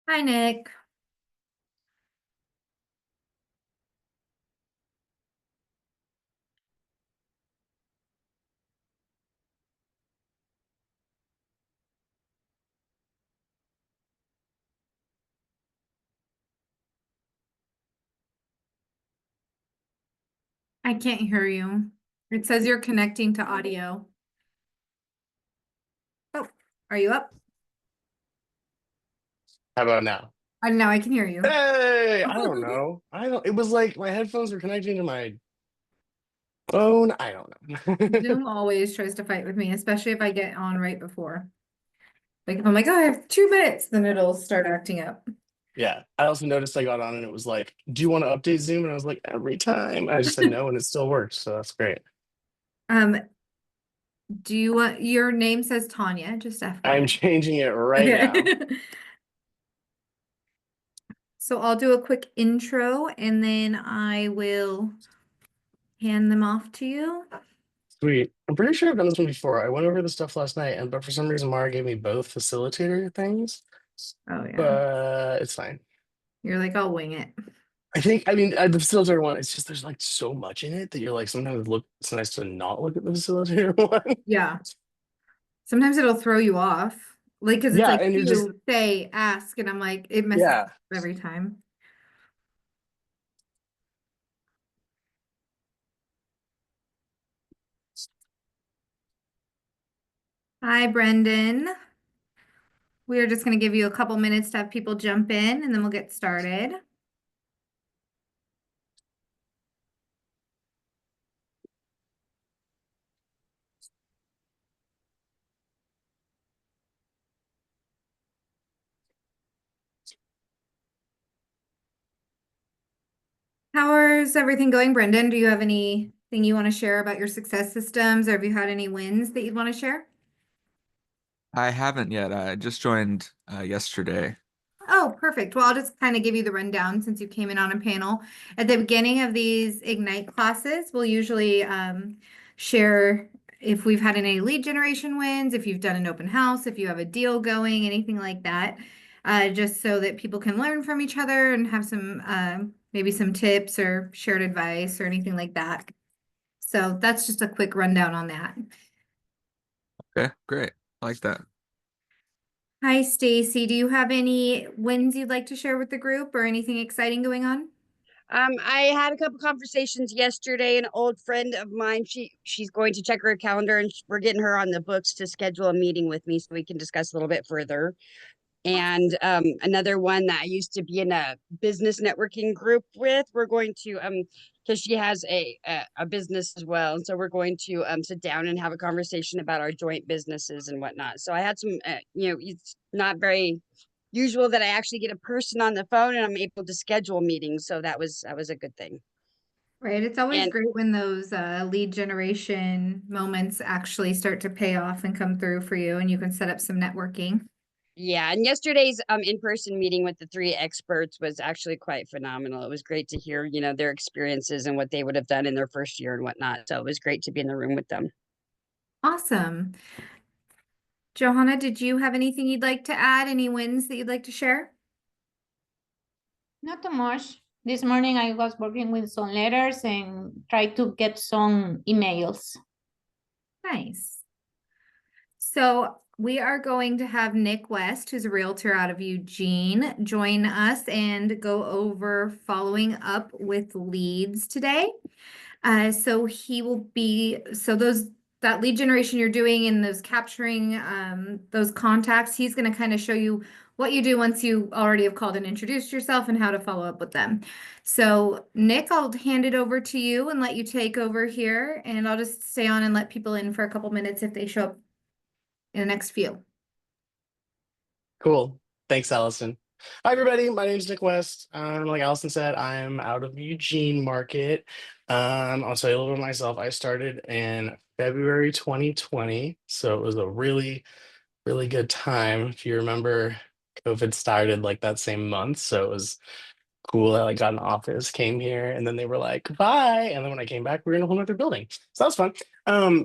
Hi, Nick. I can't hear you. It says you're connecting to audio. Oh, are you up? How about now? Now I can hear you. Hey, I don't know. It was like my headphones were connecting to my phone. I don't know. Zoom always tries to fight with me, especially if I get on right before. Like if I'm like, oh, I have 2 minutes, then it'll start acting up. Yeah. I also noticed I got on and it was like, do you want to update Zoom? And I was like, every time. I just said no and it still works. So that's great. Um, do you want your name says Tanya, just I'm FYI. changing it right now. Okay. So I'll do a quick intro and then I will hand them off to you. Sweet. I'm pretty sure I've done this one before. I went over the stuff last night, but for some reason Mara gave me both facilitator things, Oh yeah. but it's fine. You're like, I'll wing it. I mean, the facilitator one, it's just there's like so much in it that you're like, sometimes it's nice to not look at the facilitator one. Yeah. Sometimes it'll throw you off. Like, because it's Yeah, like and you're just you say ask, and I'm like, it messes up yeah. every time. Hi, Brendan. We are just going to give you a couple minutes to have people jump in, and then we'll get started. How is everything going, Brendan? Do you have anything you want to share about your success systems, or have you had any wins that you'd want to share? I haven't yet. I just joined yesterday. Oh, perfect. Well, I'll just kind of give you the rundown since you came in on a panel. At the beginning of these Ignite classes, we'll usually share if we've had any lead generation wins, if you've done an open house, if you have a deal going, anything like that, just so that people can learn from each other and have some maybe some tips or shared advice or anything like that. So that's just a quick rundown on that. Okay, great. I like that. Hi, Stacy. Do you have any wins you'd like to share with the group or anything exciting going on? I had a couple conversations yesterday. An old friend of mine, she's going to check her calendar, and we're getting her on the books to schedule a meeting with me so we can discuss a little bit further. And another one that I used to be in a business networking group with, we're going to because she has a business as well, and so we're going to sit down and have a conversation about our joint businesses and whatnot. So I had some, it's not very usual that I actually get a person on the phone and I'm able to schedule meetings. So that was a good thing. Right. It's always And great when those lead generation moments actually start to pay off and come through for you, and you can set up some networking. yeah, and yesterday's in-person meeting with the three experts was actually quite phenomenal. It was great to hear, their experiences and what they would have done in their first year and whatnot. So it was great to be in the room with them. Awesome. Johanna, did you have anything you'd like to add? Any wins that you'd like to share? Not too much. This morning I was working with some letters and tried to get some emails. Nice. So we are going to have Nick West, who's a realtor out of Eugene, join us and go over following up with leads today. So he will be, so that lead generation you're doing and those capturing those contacts, he's going to kind of show you what you do once you already have called and introduced yourself and how to follow up with them. So Nick, I'll hand it over to you and let you take over here, and I'll just stay on and let people in for a couple minutes if they show up in the next few. Cool. Thanks, Allison. Hi, everybody. My name is Nick West. Like Allison said, I'm out of Eugene Market. I'll tell you a little bit of myself. I started in February 2020, so it was a really, really good time. If you remember, COVID started like that same month, so it was cool. I like got an office, came here, and then they were like, "Bye." And then when I came back, we were in a whole other building, so that was fun.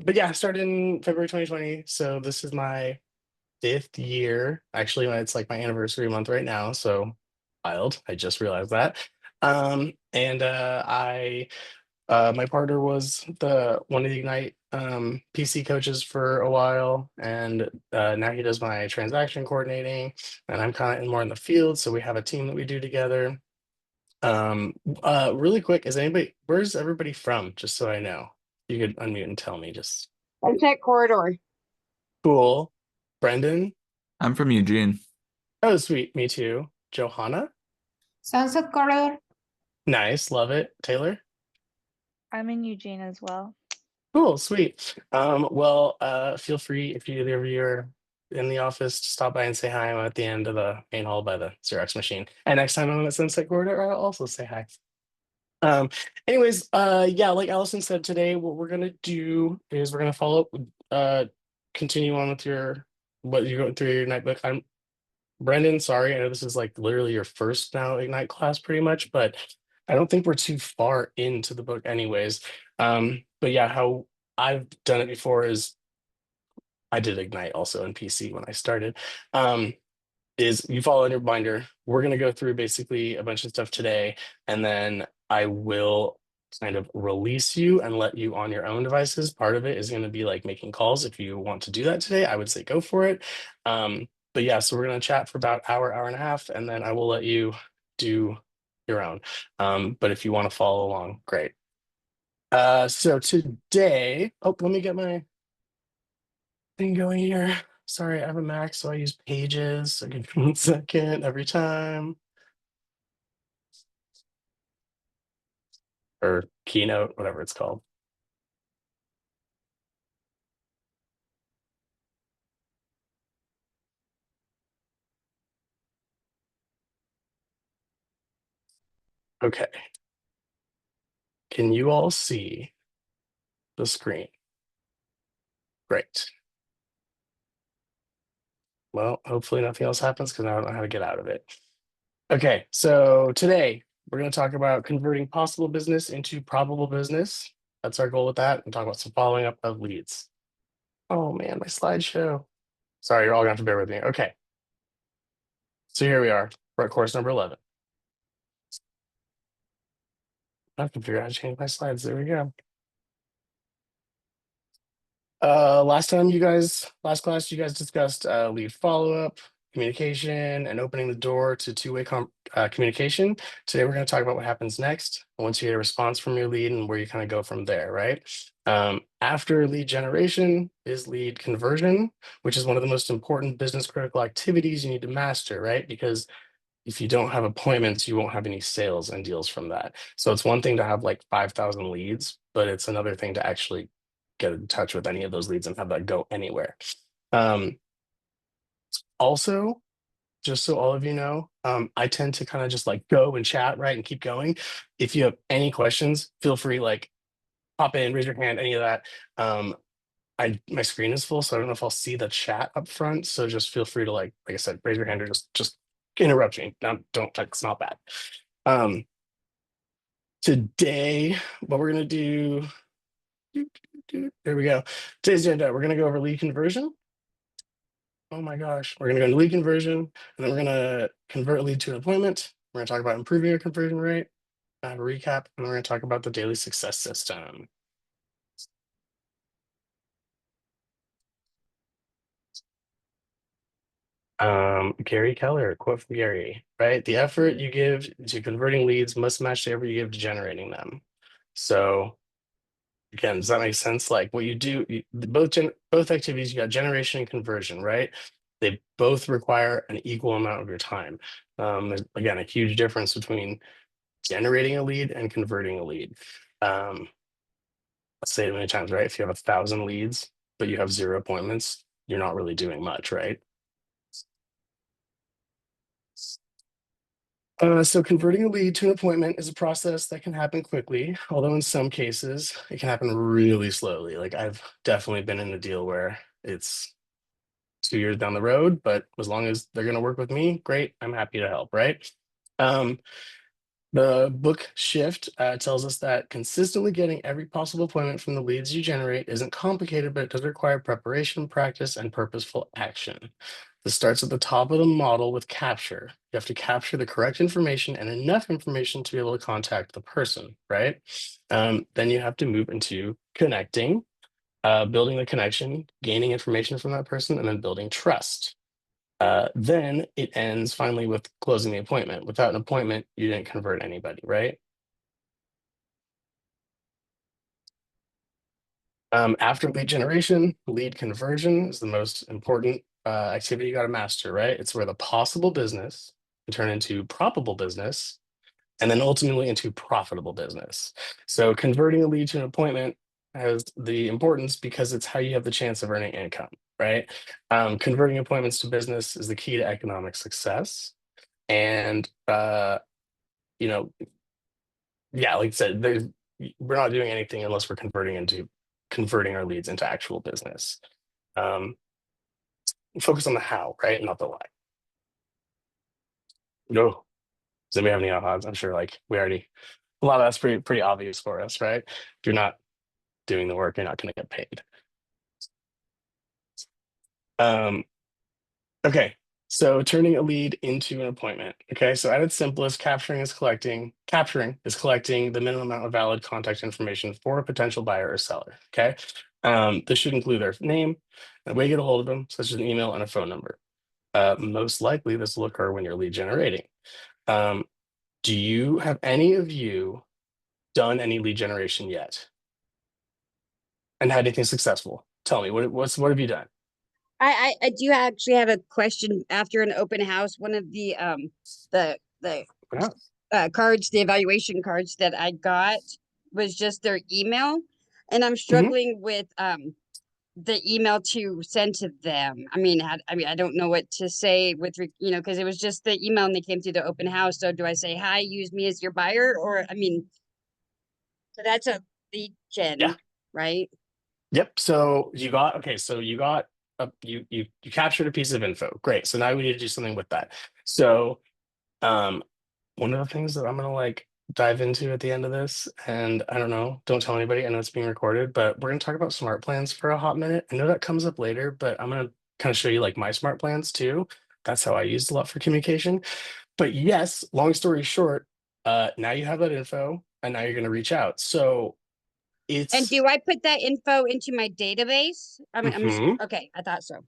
But yeah, I started in February 2020, so this is my 5th year. Actually, it's like my anniversary month right now, so wild. I just realized that. And I my partner was the one of the Ignite PC coaches for a while, and now he does my transaction coordinating, and I'm kind of more in the field, so we have a team that we do together. Really quick, where's everybody from? Just so I know. You could unmute and tell me just Sunset Corridor. cool. Brendan? I'm from Eugene. Oh, sweet. Me too. Johanna? Sunset Corridor. Nice. Love it. Taylor? I'm in Eugene as well. Cool, sweet. Well, feel free if either of you are in the office to stop by and say hi. I'm at the end of the main hall by the Xerox machine. And next time I'm at Sunset Corridor, I'll also say hi. Anyways, yeah, like Allison said today, what we're gonna do is we're gonna follow up, continue on with what you're going through your Ignite book. I'm Brendan, sorry, I know this is like literally your first now Ignite class pretty much, but I don't think we're too far into the book anyways. But yeah, how I've done it before is I did Ignite also in PC when I started. Is you follow in your binder. We're gonna go through basically a bunch of stuff today, and then I will kind of release you and let you on your own devices. Part of it is going to be like making calls. If you want to do that today, I would say go for it. But yeah, so we're going to chat for about hour and a half, and then I will let you do your own. But if you want to follow along, great. So today, let me get my thing going here. Sorry, I have a Mac, so I use Pages. So give me 1 second every time. Or Keynote, whatever it's called. Okay. Can you all see the screen? Great. Well, hopefully nothing else happens because I don't know how to get out of it. Okay, so today we're going to talk about converting possible business into probable business. That's our goal with that, and talk about some following up of leads. Oh man, my slideshow. Sorry, you're all going to have to bear with me. Okay. So here we are. We're at course number 11. I have to figure out how to change my slides. There we go. Last class, you guys discussed lead follow-up, communication, and opening the door to two-way communication. Today, we're going to talk about what happens next once you get a response from your lead and where you kind of go from there, right? After lead generation is lead conversion, which is one of the most important business critical activities you need to master, right? Because if you don't have appointments, you won't have any sales and deals from that. So it's one thing to have like 5,000 leads, but it's another thing to actually get in touch with any of those leads and have that go anywhere. Also, just so all of you know, I tend to kind of just like go and chat, right, and keep going. If you have any questions, feel free, like pop in, raise your hand, any of that. My screen is full, so I don't know if I'll see the chat up front. So just feel free to like I said, raise your hand or just interrupt me. Don't, it's not bad. Today, what we're gonna do. There we go. Today's agenda, we're gonna go over lead conversion. Oh my gosh, we're gonna go into lead conversion, and then we're gonna convert a lead to an appointment. We're gonna talk about improving your conversion rate, have a recap, and we're gonna talk about the daily success system. Gary Keller, quote from Gary, right? The effort you give to converting leads must match the effort you give to generating them. So again, does that make sense? Like what you do, both activities, you got generation and conversion, right? They both require an equal amount of your time. There's again a huge difference between generating a lead and converting a lead. I'll say it many times, right? If you have 1,000 leads, but you have 0 appointments, you're not really doing much, right? So converting a lead to an appointment is a process that can happen quickly, although in some cases it can happen really slowly. Like I've definitely been in a deal where it's 2 years down the road, but as long as they're going to work with me, great, I'm happy to help, right? The book Shift tells us that consistently getting every possible appointment from the leads you generate isn't complicated, but it does require preparation, practice, and purposeful action. This starts at the top of the model with capture. You have to capture the correct information and enough information to be able to contact the person, right? Then you have to move into connecting, building the connection, gaining information from that person, and then building trust. Then it ends finally with closing the appointment. Without an appointment, you didn't convert anybody, right? After lead generation, lead conversion is the most important activity you got to master, right? It's where the possible business can turn into probable business and then ultimately into profitable business. So converting a lead to an appointment has the importance because it's how you have the chance of earning income, right? Converting appointments to business is the key to economic success. And you know, yeah, like I said, we're not doing anything unless we're converting our leads into actual business. Focus on the how, right? Not the why. No. Does anybody have any odds? I'm sure like a lot of that's pretty obvious for us, right? If you're not doing the work, you're not going to get paid. Okay, so turning a lead into an appointment. Okay, so at its simplest, capturing is collecting the minimum amount of valid contact information for a potential buyer or seller. Okay, this should include their name, and a way to get a hold of them, such as an email and a phone number. Most likely, this will occur when you're lead generating. Do you have any of you done any lead generation yet? And had anything successful? Tell me, what have you done? I do actually have a question after an open house. One of the cards, the evaluation cards that I got was just their email, and I'm struggling with the email to send to them. I mean, I don't know what to say with because it was just the email and they came through the open house. So do I say hi, use me as your buyer, or I mean, so that's a lead gen, Yeah. right? Yep. So you got you captured a piece of info. Great. So now we need to do something with that. So one of the things that I'm gonna like dive into at the end of this, and I don't know, don't tell anybody, I know it's being recorded, but we're gonna talk about smart plans for a hot minute. I know that comes up later, but I'm gonna kind of show you like my smart plans too. That's how I used a lot for communication. But yes, long story short, now you have that info and now you're gonna reach out. So And it's do I put that info into my database? Mhm. Okay, I thought so.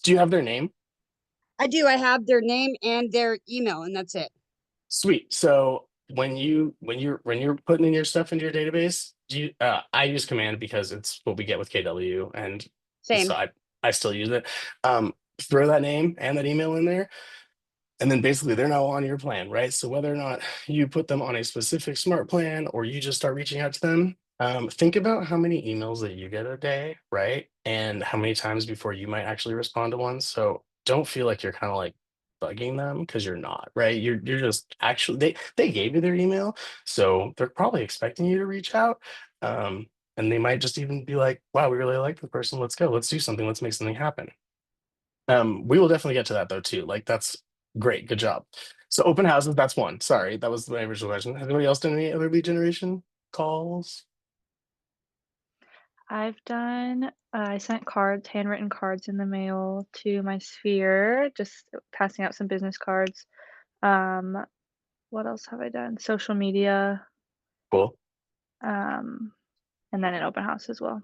Do you have their name? I do. I have their name and their email, and that's it. Sweet. So when you're putting in your stuff into your database, I use command because it's what we get with KW, and Same. so I still use it. Throw that name and that email in there, and then basically they're now on your plan, right? So whether or not you put them on a specific smart plan or you just start reaching out to them, think about how many emails that you get a day, right? And how many times before you might actually respond to one. So don't feel like you're kind of like bugging them because you're not, right? You're just actually they gave you their email, so they're probably expecting you to reach out. And they might just even be like, wow, we really like the person. Let's go. Let's do something. Let's make something happen. We will definitely get to that though too. Like that's great. Good job. So open houses, that's one. Sorry, that was my original question. Has anybody else done any other lead generation calls? I've done, I sent cards, handwritten cards in the mail to my sphere, just passing out some business cards. What else have I done? Social media, Cool. and then an open house as well.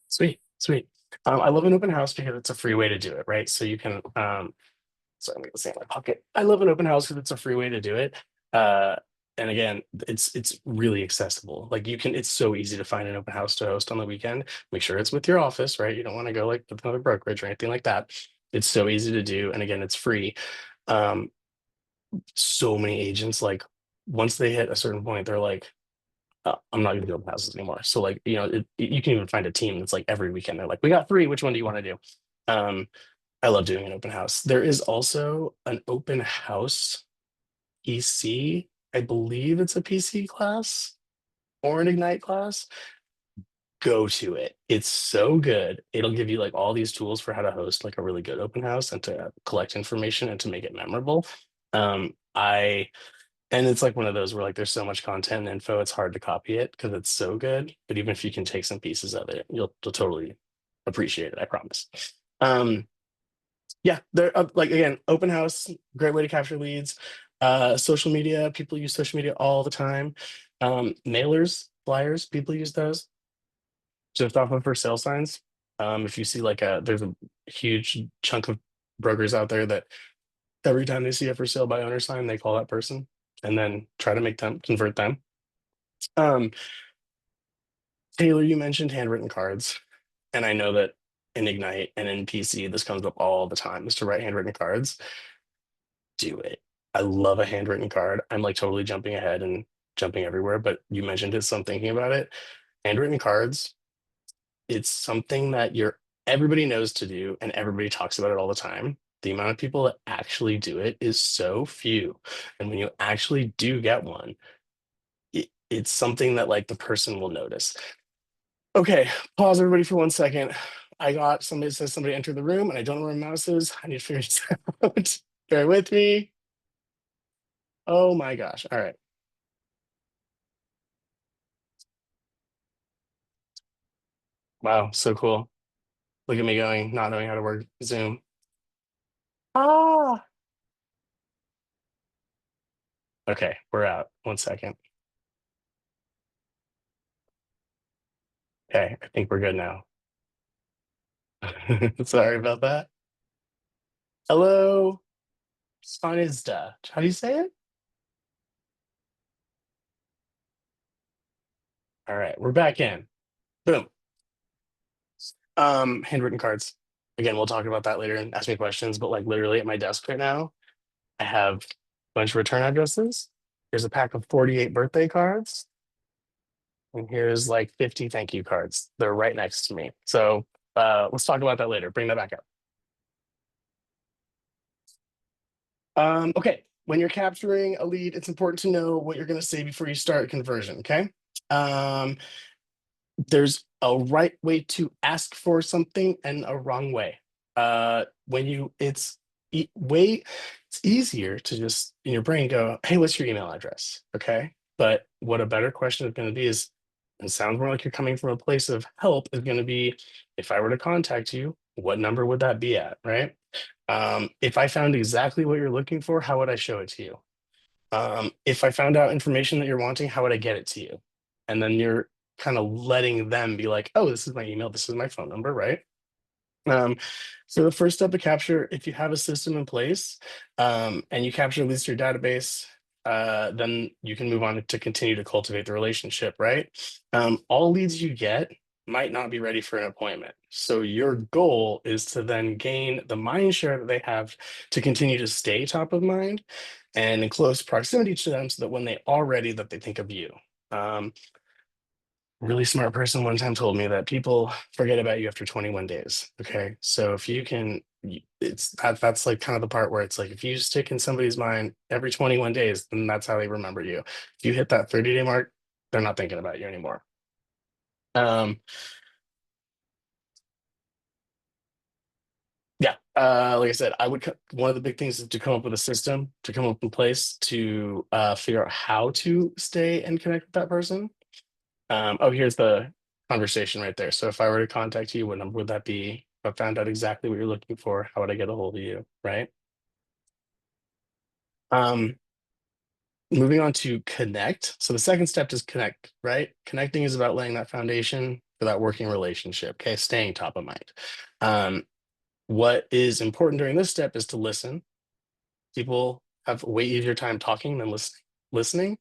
Sweet. Sweet. I love an open house because it's a free way to do it, right? So you can sorry, I'm gonna say in my pocket. I love an open house because it's a free way to do it. And again, it's really accessible. Like it's so easy to find an open house to host on the weekend. Make sure it's with your office, right? You don't want to go like with another brokerage or anything like that. It's so easy to do, and again, it's free. So many agents like once they hit a certain point, they're like, I'm not gonna do open houses anymore. So like, you can even find a team that's like every weekend they're like, we got 3. Which one do you want to do? I love doing an open house. There is also an open house PC. I believe it's a PC class or an Ignite class. Go to it. It's so good. It'll give you like all these tools for how to host like a really good open house and to collect information and to make it memorable. I And it's like one of those where like there's so much content and info, it's hard to copy it because it's so good. But even if you can take some pieces of it, you'll totally appreciate it, I promise. Yeah, they're like again, open house, great way to capture leads. Social media, people use social media all the time. Mailers, flyers, people use those. Just off of for sale signs. If you see like there's a huge chunk of brokers out there that every time they see a for sale by owner sign, they call that person and then try to make them convert them. Taylor, you mentioned handwritten cards, and I know that in Ignite and in PC, this comes up all the time, is to write handwritten cards. Do it. I love a handwritten card. I'm like totally jumping ahead and jumping everywhere, but you mentioned it, so I'm thinking about it. Handwritten cards, it's something that everybody knows to do and everybody talks about it all the time. The amount of people that actually do it is so few. And when you actually do get one, it's something that like the person will notice. Okay, pause everybody for 1 second. I got somebody says somebody entered the room and I don't know where my mouse is. I need to figure this out. Bear with me. Oh my gosh. All right. Wow, so cool. Look at me going, not knowing how to work Zoom. Ah. Okay, we're out. 1 second. Okay, I think we're good now. Sorry about that. Hello, Svanizda. How do you say it? All right, we're back in. Boom. Handwritten cards. Again, we'll talk about that later and ask me questions, but like literally at my desk right now, I have a bunch of return addresses. There's a pack of 48 birthday cards. And here's like 50 thank you cards. They're right next to me. So let's talk about that later. Bring that back up. Okay, when you're capturing a lead, it's important to know what you're going to say before you start conversion. Okay. There's a right way to ask for something and a wrong way. It's easier to just in your brain go, hey, what's your email address? Okay. But what a better question is going to be is, and sounds more like you're coming from a place of help, is going to be, if I were to contact you, what number would that be at? Right. If I found exactly what you're looking for, how would I show it to you? If I found out information that you're wanting, how would I get it to you? And then you're kind of letting them be like, oh, this is my email, this is my phone number, right? So the first step to capture, if you have a system in place and you capture at least your database, then you can move on to continue to cultivate the relationship, right? All leads you get might not be ready for an appointment. So your goal is to then gain the mind share that they have to continue to stay top of mind and in close proximity to them so that when they are ready, that they think of you. Really smart person one time told me that people forget about you after 21 days. Okay. So if you can, that's like kind of the part where it's like, if you stick in somebody's mind every 21 days, then that's how they remember you. If you hit that 30-day mark, they're not thinking about you anymore. Yeah, like I said, one of the big things is to come up with a system, to come up in place to figure out how to stay and connect with that person. Oh, here's the conversation right there. So if I were to contact you, what number would that be? If I found out exactly what you're looking for, how would I get a hold of you, right? Moving on to connect. So the second step is connect, right? Connecting is about laying that foundation for that working relationship, okay? Staying top of mind. What is important during this step is to listen. People have a way easier time talking than listening.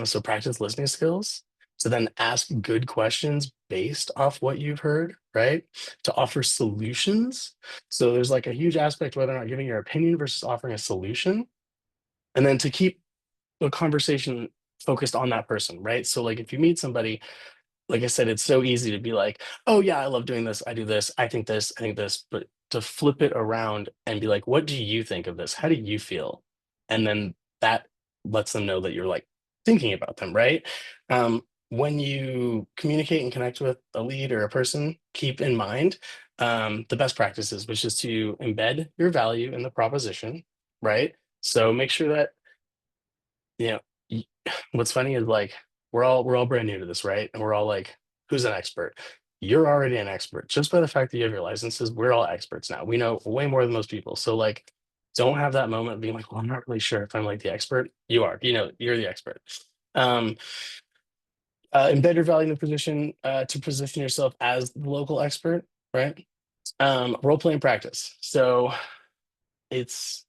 So practice listening skills. To then ask good questions based off what you've heard, right? To offer solutions. So there's like a huge aspect whether or not giving your opinion versus offering a solution. And then to keep the conversation focused on that person, right? So like if you meet somebody, like I said, it's so easy to be like, oh yeah, I love doing this. I do this. I think this. But to flip it around and be like, what do you think of this? How do you feel? And then that lets them know that you're like thinking about them, right? When you communicate and connect with a lead or a person, keep in mind the best practices, which is to embed your value in the proposition, right? So make sure that you know, what's funny is like we're all brand new to this, right? And we're all like, who's an expert? You're already an expert just by the fact that you have your licenses. We're all experts now. We know way more than most people. So like, don't have that moment of being like, well, I'm not really sure if I'm like the expert. You are. You know, you're the expert. Um, embed your value in the position to position yourself as the local expert, right? Role playing practice. So it's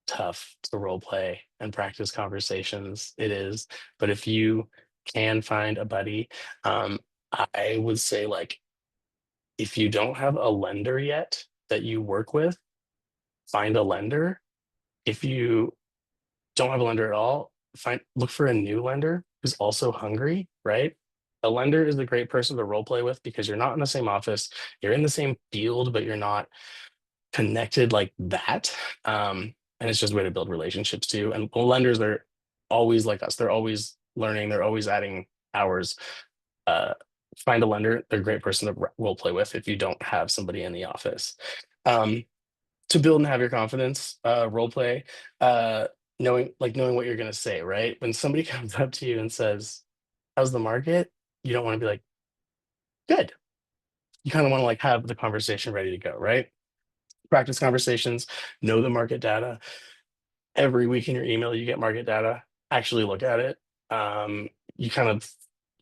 tough to role play and practice conversations. It is. But if you can find a buddy, I would say like if you don't have a lender yet that you work with, find a lender. If you don't have a lender at all, look for a new lender who's also hungry, right? A lender is a great person to role play with because you're not in the same office, you're in the same field, but you're not connected like that. And it's just a way to build relationships too. And lenders are always like us, they're always learning, they're always adding hours. Find a lender, they're a great person to role play with if you don't have somebody in the office. To build and have your confidence, role play, knowing what you're gonna say, right? When somebody comes up to you and says, how's the market? You don't want to be like, good. You kind of want to like have the conversation ready to go, right? Practice conversations, know the market data. Every week in your email, you get market data. Actually look at it. You kind of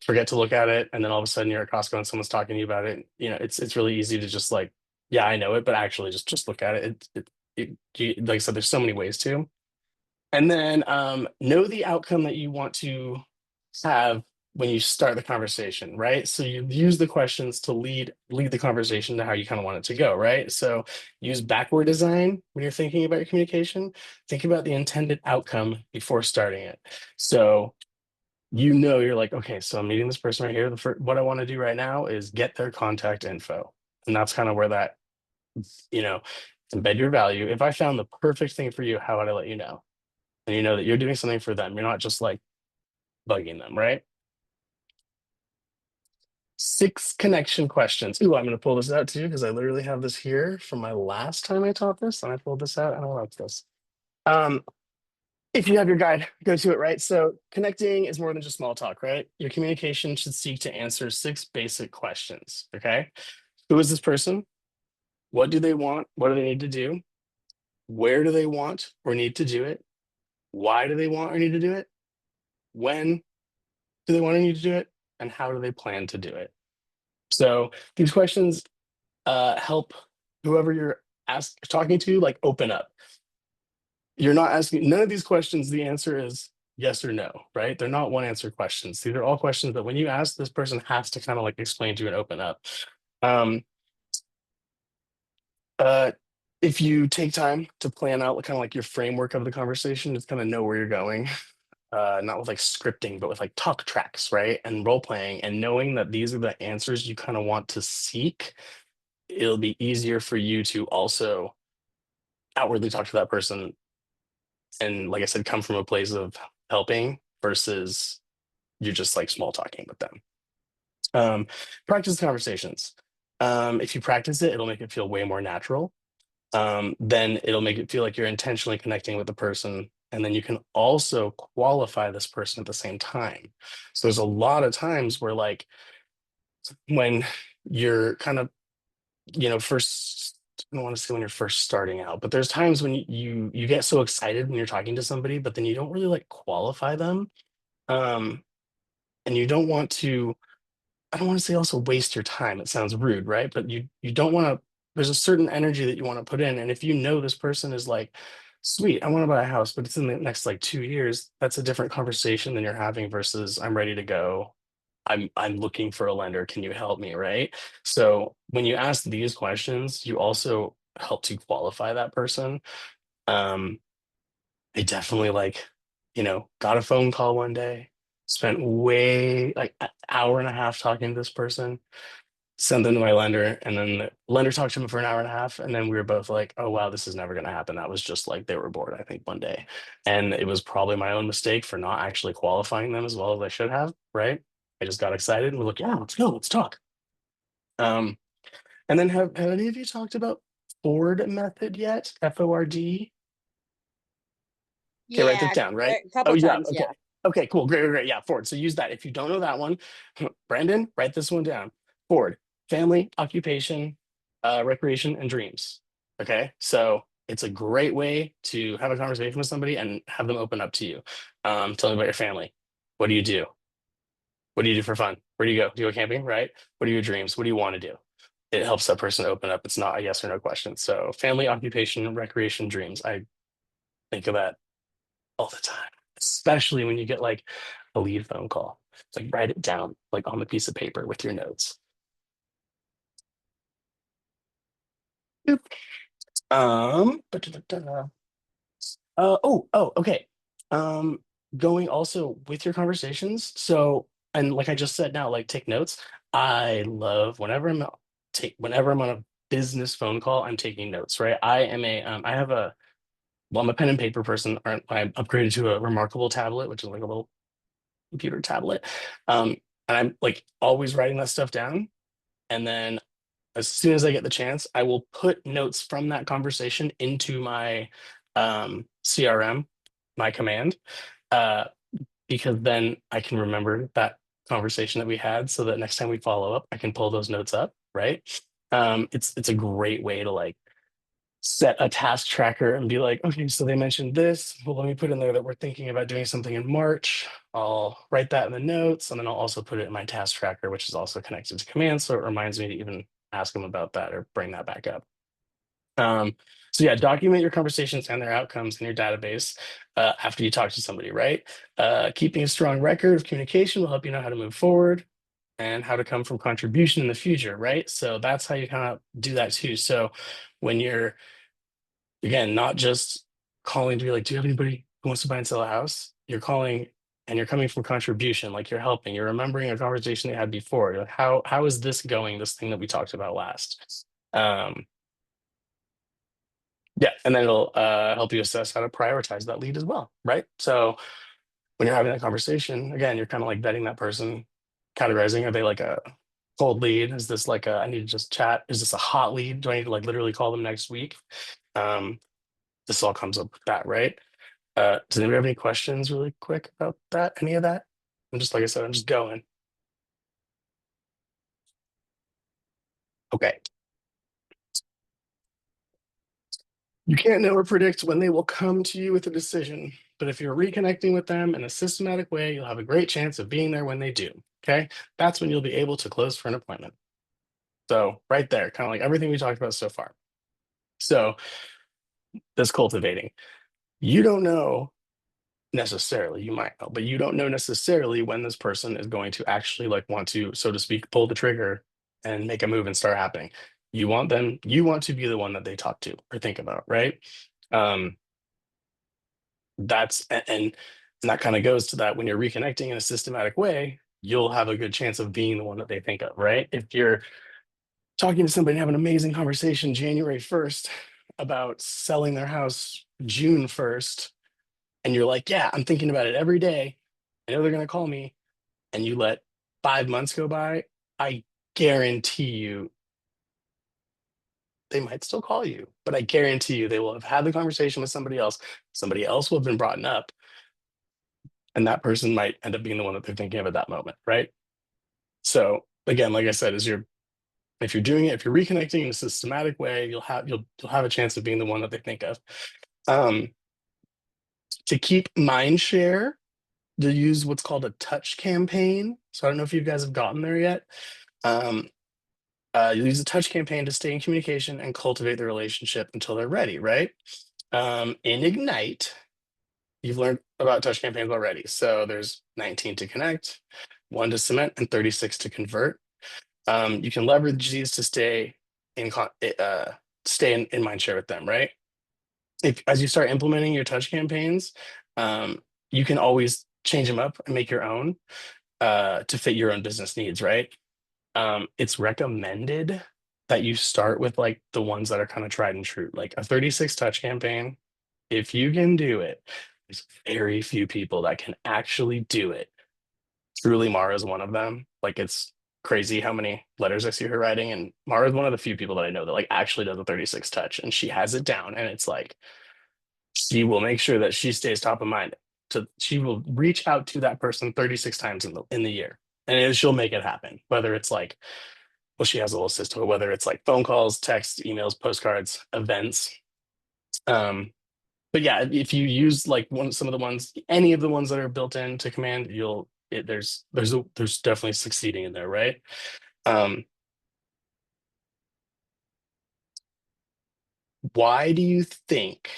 forget to look at it, and then all of a sudden you're at Costco and someone's talking to you about it. You know, it's really easy to just like, yeah, I know it, but actually just look at it. Like I said, there's so many ways to. And then know the outcome that you want to have when you start the conversation, right? So you use the questions to lead the conversation to how you kind of want it to go, right? So use backward design when you're thinking about your communication. Think about the intended outcome before starting it. So you're like, okay, so I'm meeting this person right here. What I want to do right now is get their contact info. And that's kind of where that, you know, embed your value. If I found the perfect thing for you, how would I let you know? And you know that you're doing something for them. You're not just like bugging them, right? 6 connection questions. Ooh, I'm going to pull this out too because I literally have this here from my last time I taught this, and I pulled this out and I love this. If you have your guide, go to it, right? So connecting is more than just small talk, right? Your communication should seek to answer 6 basic questions, okay? Who is this person? What do they want? What do they need to do? Where do they want or need to do it? Why do they want or need to do it? When do they want or need to do it? And how do they plan to do it? So these questions help whoever you're talking to like open up. You're not asking none of these questions. The answer is yes or no, right? They're not one answer questions. These are all questions that when you ask, this person has to kind of like explain to you and open up. If you take time to plan out kind of like your framework of the conversation, just kind of know where you're going. Not with like scripting, but with like talk tracks, right? And role playing and knowing that these are the answers you kind of want to seek, it'll be easier for you to also outwardly talk to that person. And like I said, come from a place of helping versus you're just like small talking with them. Practice conversations. If you practice it, it'll make it feel way more natural. Then it'll make it feel like you're intentionally connecting with the person. And then you can also qualify this person at the same time. So there's a lot of times where like when you're kind of, first, I don't want to say when you're first starting out, but there's times when you get so excited when you're talking to somebody, but then you don't really like qualify them. And you don't want to, I don't want to say also waste your time. It sounds rude, right? But you don't want to, there's a certain energy that you want to put in. And if you know this person is like, sweet, I want to buy a house, but it's in the next like 2 years, that's a different conversation than you're having versus I'm ready to go. I'm looking for a lender. Can you help me? Right. So when you ask these questions, you also help to qualify that person. I definitely like, got a phone call one day, spent way like an hour and a half talking to this person, sent them to my lender, and then the lender talked to him for an hour and a half, and then we were both like, oh wow, this is never going to happen. That was just like they were bored, I think, one day. And it was probably my own mistake for not actually qualifying them as well as I should have, right? I just got excited and we're like, yeah, let's go, let's talk. And then have any of you talked about Ford method yet? FORD? Okay, write this Yeah, down, right? a couple Oh, yeah. times, Okay. yeah. Okay, cool. Great, great, great. Yeah, Ford. So use that. If you don't know that one, Brandon, write this one down. Ford, family, occupation, recreation, and dreams. Okay. So it's a great way to have a conversation with somebody and have them open up to you. Tell them about your family. What do you do? What do you do for fun? Where do you go? Do you go camping, right? What are your dreams? What do you want to do? It helps that person open up. It's not a yes or no question. So family, occupation, recreation, dreams. I think of that all the time, especially when you get like a lead phone call. It's like write it down like on the piece of paper with your notes. Boop. Ba-da-da-da. Okay. Um, Going also with your conversations. So, and like I just said now, like take notes. I love whenever I'm on a business phone call, I'm taking notes, right? I have a well, I'm a pen and paper person. I upgraded to a Remarkable tablet, which is like a little computer tablet. And I'm like always writing that stuff down. And then as soon as I get the chance, I will put notes from that conversation into my CRM, my command, uh, because then I can remember that conversation that we had so that next time we follow up, I can pull those notes up, right? It's a great way to like set a task tracker and be like, okay, so they mentioned this. Well, let me put in there that we're thinking about doing something in March. I'll write that in the notes and then I'll also put it in my task tracker, which is also connected to command. So it reminds me to even ask them about that or bring that back up. So yeah, document your conversations and their outcomes in your database after you talk to somebody, right? Keeping a strong record of communication will help you know how to move forward and how to come from contribution in the future, right? So that's how you kind of do that too. So when you're again, not just calling to be like, do you have anybody who wants to buy and sell a house? You're calling and you're coming from contribution, like you're helping, you're remembering a conversation they had before. You're like, how is this going? This thing that we talked about last. Yeah, and then it'll help you assess how to prioritize that lead as well, right? So when you're having that conversation, again, you're kind of like vetting that person, categorizing, are they like a cold lead? Is this like a I need to just chat? Is this a hot lead? Do I need to like literally call them next week? This all comes up with that, right? Does anybody have any questions really quick about that? Any of that? I'm just, like I said, I'm just going. Okay. You can't know or predict when they will come to you with a decision, but if you're reconnecting with them in a systematic way, you'll have a great chance of being there when they do. Okay. That's when you'll be able to close for an appointment. So, right there, kind of like everything we talked about so far. So, this cultivating, you don't know necessarily, you might know, but you don't know necessarily when this person is going to actually like want to, so to speak, pull the trigger and make a move and start happening. You want to be the one that they talk to or think about, right? um and that kind of goes to that when you're reconnecting in a systematic way, you'll have a good chance of being the one that they think of, right? If you're talking to somebody and have an amazing conversation January 1st about selling their house June 1st, and you're like, yeah, I'm thinking about it every day. I know they're going to call me. And you let 5 months go by, I guarantee you they might still call you, but I guarantee you they will have had the conversation with somebody else. Somebody else will have been brought up, and that person might end up being the one that they're thinking of at that moment, right? So again, like I said, if you're doing it, if you're reconnecting in a systematic way, you'll have a chance of being the one that they think of. To keep mind share, to use what's called a touch campaign. So I don't know if you guys have gotten there yet. You use a touch campaign to stay in communication and cultivate the relationship until they're ready, right? In Ignite, you've learned about touch campaigns already. So there's 19 to connect, 1 to cement, and 36 to convert. You can leverage these to stay in mind share with them, right? As you start implementing your touch campaigns, you can always change them up and make your own to fit your own business needs, right? It's recommended that you start with like the ones that are kind of tried and true, like a 36 touch campaign. If you can do it, there's very few people that can actually do it. Truly, Mara is one of them. Like, it's crazy how many letters I see her writing, and Mara is one of the few people that I know that like actually does a 36 touch, and she has it down, and it's like she will make sure that she stays top of mind. She will reach out to that person 36 times in the year, and she'll make it happen. Whether it's like, well, she has a little system, whether it's like phone calls, texts, emails, postcards, events. But yeah, if you use like some of the ones, any of the ones that are built into Command, there's definitely succeeding in there, right? Why do you think?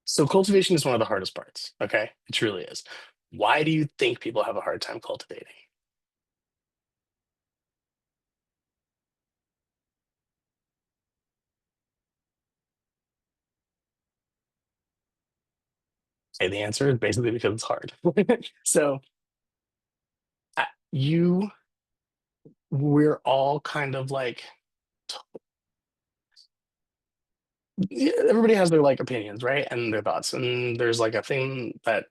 So cultivation is one of the hardest parts. Okay, it truly is. Why do you think people have a hard time cultivating? Okay, the answer is basically because it's hard. So we're all kind of like, everybody has their like opinions, right? And their thoughts. And there's like a thing that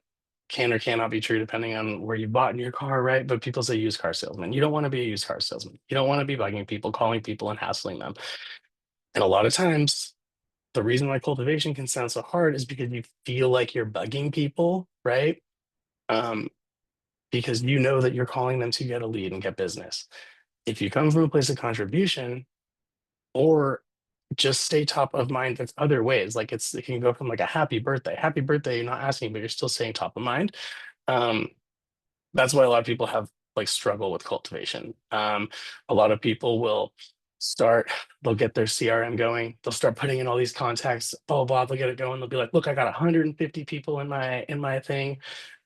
can or cannot be true depending on where you bought in your car, right? But people say used car salesman. You don't want to be a used car salesman. You don't want to be bugging people, calling people, and hassling them. And a lot of times, the reason why cultivation can sound so hard is because you feel like you're bugging people, right? Because you know that you're calling them to get a lead and get business. If you come from a place of contribution, or just stay top of mind with other ways, like it can go from like a happy birthday, you're not asking, but you're still staying top of mind. That's why a lot of people have like struggle with cultivation. A lot of people will they'll get their CRM going, they'll start putting in all these contacts, blah blah, they'll get it going, they'll be like, look, I got 150 people in my thing,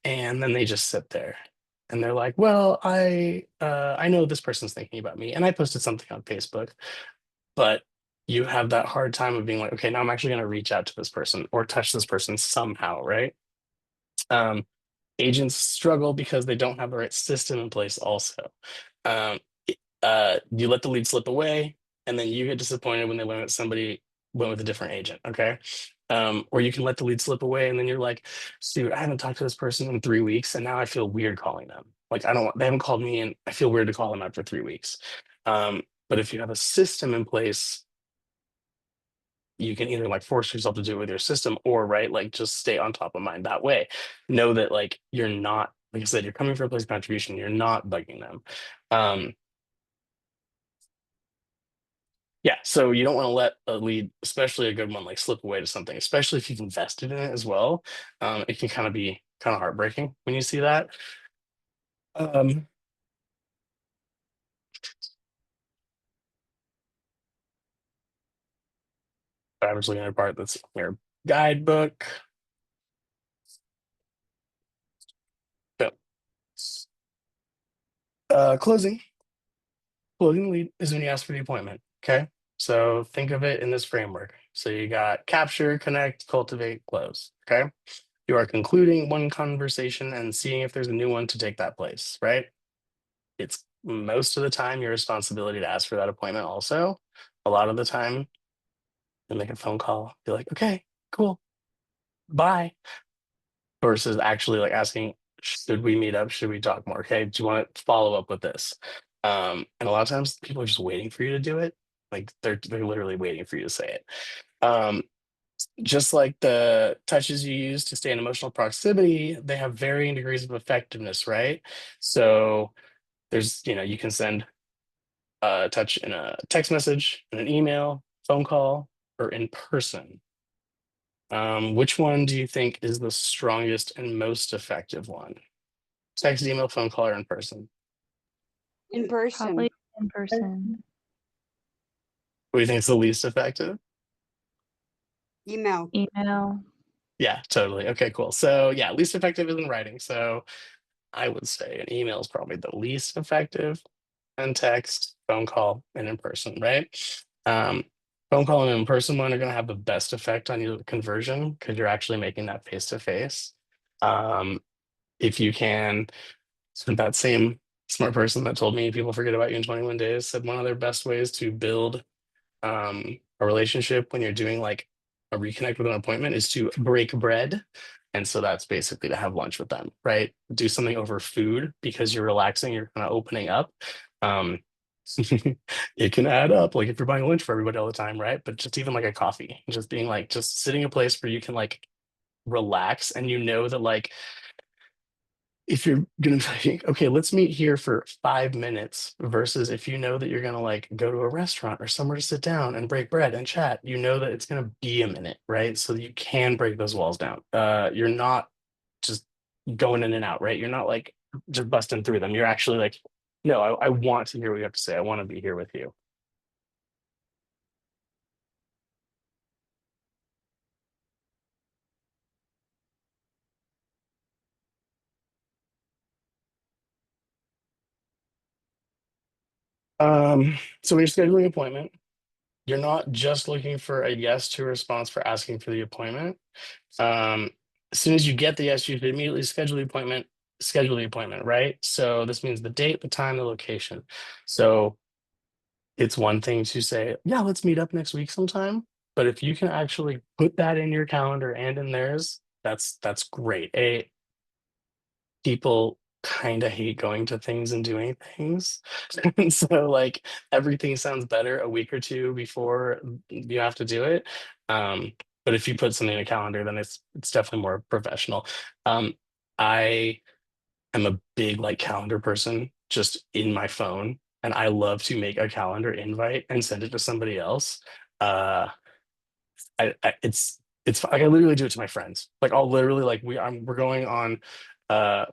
and then they just sit there and they're like, well, I know this person's thinking about me and I posted something on Facebook, but you have that hard time of being like, okay, now I'm actually going to reach out to this person or touch this person somehow, right? Agents struggle because they don't have the right system in place also. You let the lead slip away, and then you get disappointed when they went with a different agent, okay? Or you can let the lead slip away, and then you're like, dude, I haven't talked to this person in 3 weeks, and now I feel weird calling them. Like, they haven't called me, and I feel weird to call them after 3 weeks. But if you have a system in place, you can either like force yourself to do it with your system, or right, like just stay on top of mind that way. Know that like you're not, like I said, you're coming from a place of contribution, you're not bugging them. Yeah, so you don't want to let a lead, especially a good one, like slip away to something, especially if you've invested in it as well. It can kind of heartbreaking when you see that. I was looking at a part that's your guidebook. Closing lead is when you ask for the appointment. Okay. So think of it in this framework. So you got capture, connect, cultivate, close. Okay. You are concluding one conversation and seeing if there's a new one to take that place, right? It's most of the time your responsibility to ask for that appointment also. A lot of the time, you make a phone call, be like, okay, cool, bye. Versus actually like asking, should we meet up? Should we talk more? Okay, do you want to follow up with this? And a lot of times people are just waiting for you to do it. Like they're literally waiting for you to say it. Just like the touches you use to stay in emotional proximity, they have varying degrees of effectiveness, right? So you can send a touch in a text message, in an email, phone call, or in person. Which one do you think is the strongest and most effective one? Text, email, phone call, or in person? In person. Probably in person. What do you think is the least effective? Email. Email. Yeah, totally. Okay, cool. So yeah, least effective is in writing. So I would say an email is probably the least effective, and text, phone call, and in person, right? Phone call and in person one are going to have the best effect on your conversion because you're actually making that face to face. If you can, that same smart person that told me people forget about you in 21 days said one of their best ways to build a relationship when you're doing like a reconnect with an appointment is to break bread. And so that's basically to have lunch with them, right? Do something over food because you're relaxing, you're kind of opening up. It can add up, like if you're buying lunch for everybody all the time, right? But just even like a coffee, just being like, just sitting in a place where you can like relax and you know that like if you're gonna be like, okay, let's meet here for 5 minutes versus if you know that you're gonna like go to a restaurant or somewhere to sit down and break bread and chat, you know that it's gonna be a minute, right? So that you can break those walls down. You're not just going in and out, right? You're not like just busting through them. You're actually like, no, I want to hear what you have to say. I want to be here with you. So when you're scheduling an appointment, you're not just looking for a yes to a response for asking for the appointment. Um, as soon as you get the yes, you should immediately schedule the appointment, right? So this means the date, the time, the location. So it's one thing to say, yeah, let's meet up next week sometime. But if you can actually put that in your calendar and in theirs, that's great. People kind of hate going to things and doing things. And so like everything sounds better a week or two before you have to do it. But if you put something in a calendar, then it's definitely more professional. I am a big like calendar person just in my phone, and I love to make a calendar invite and send it to somebody else. Uh it's like I literally do it to my friends. Like I'll literally like we're going on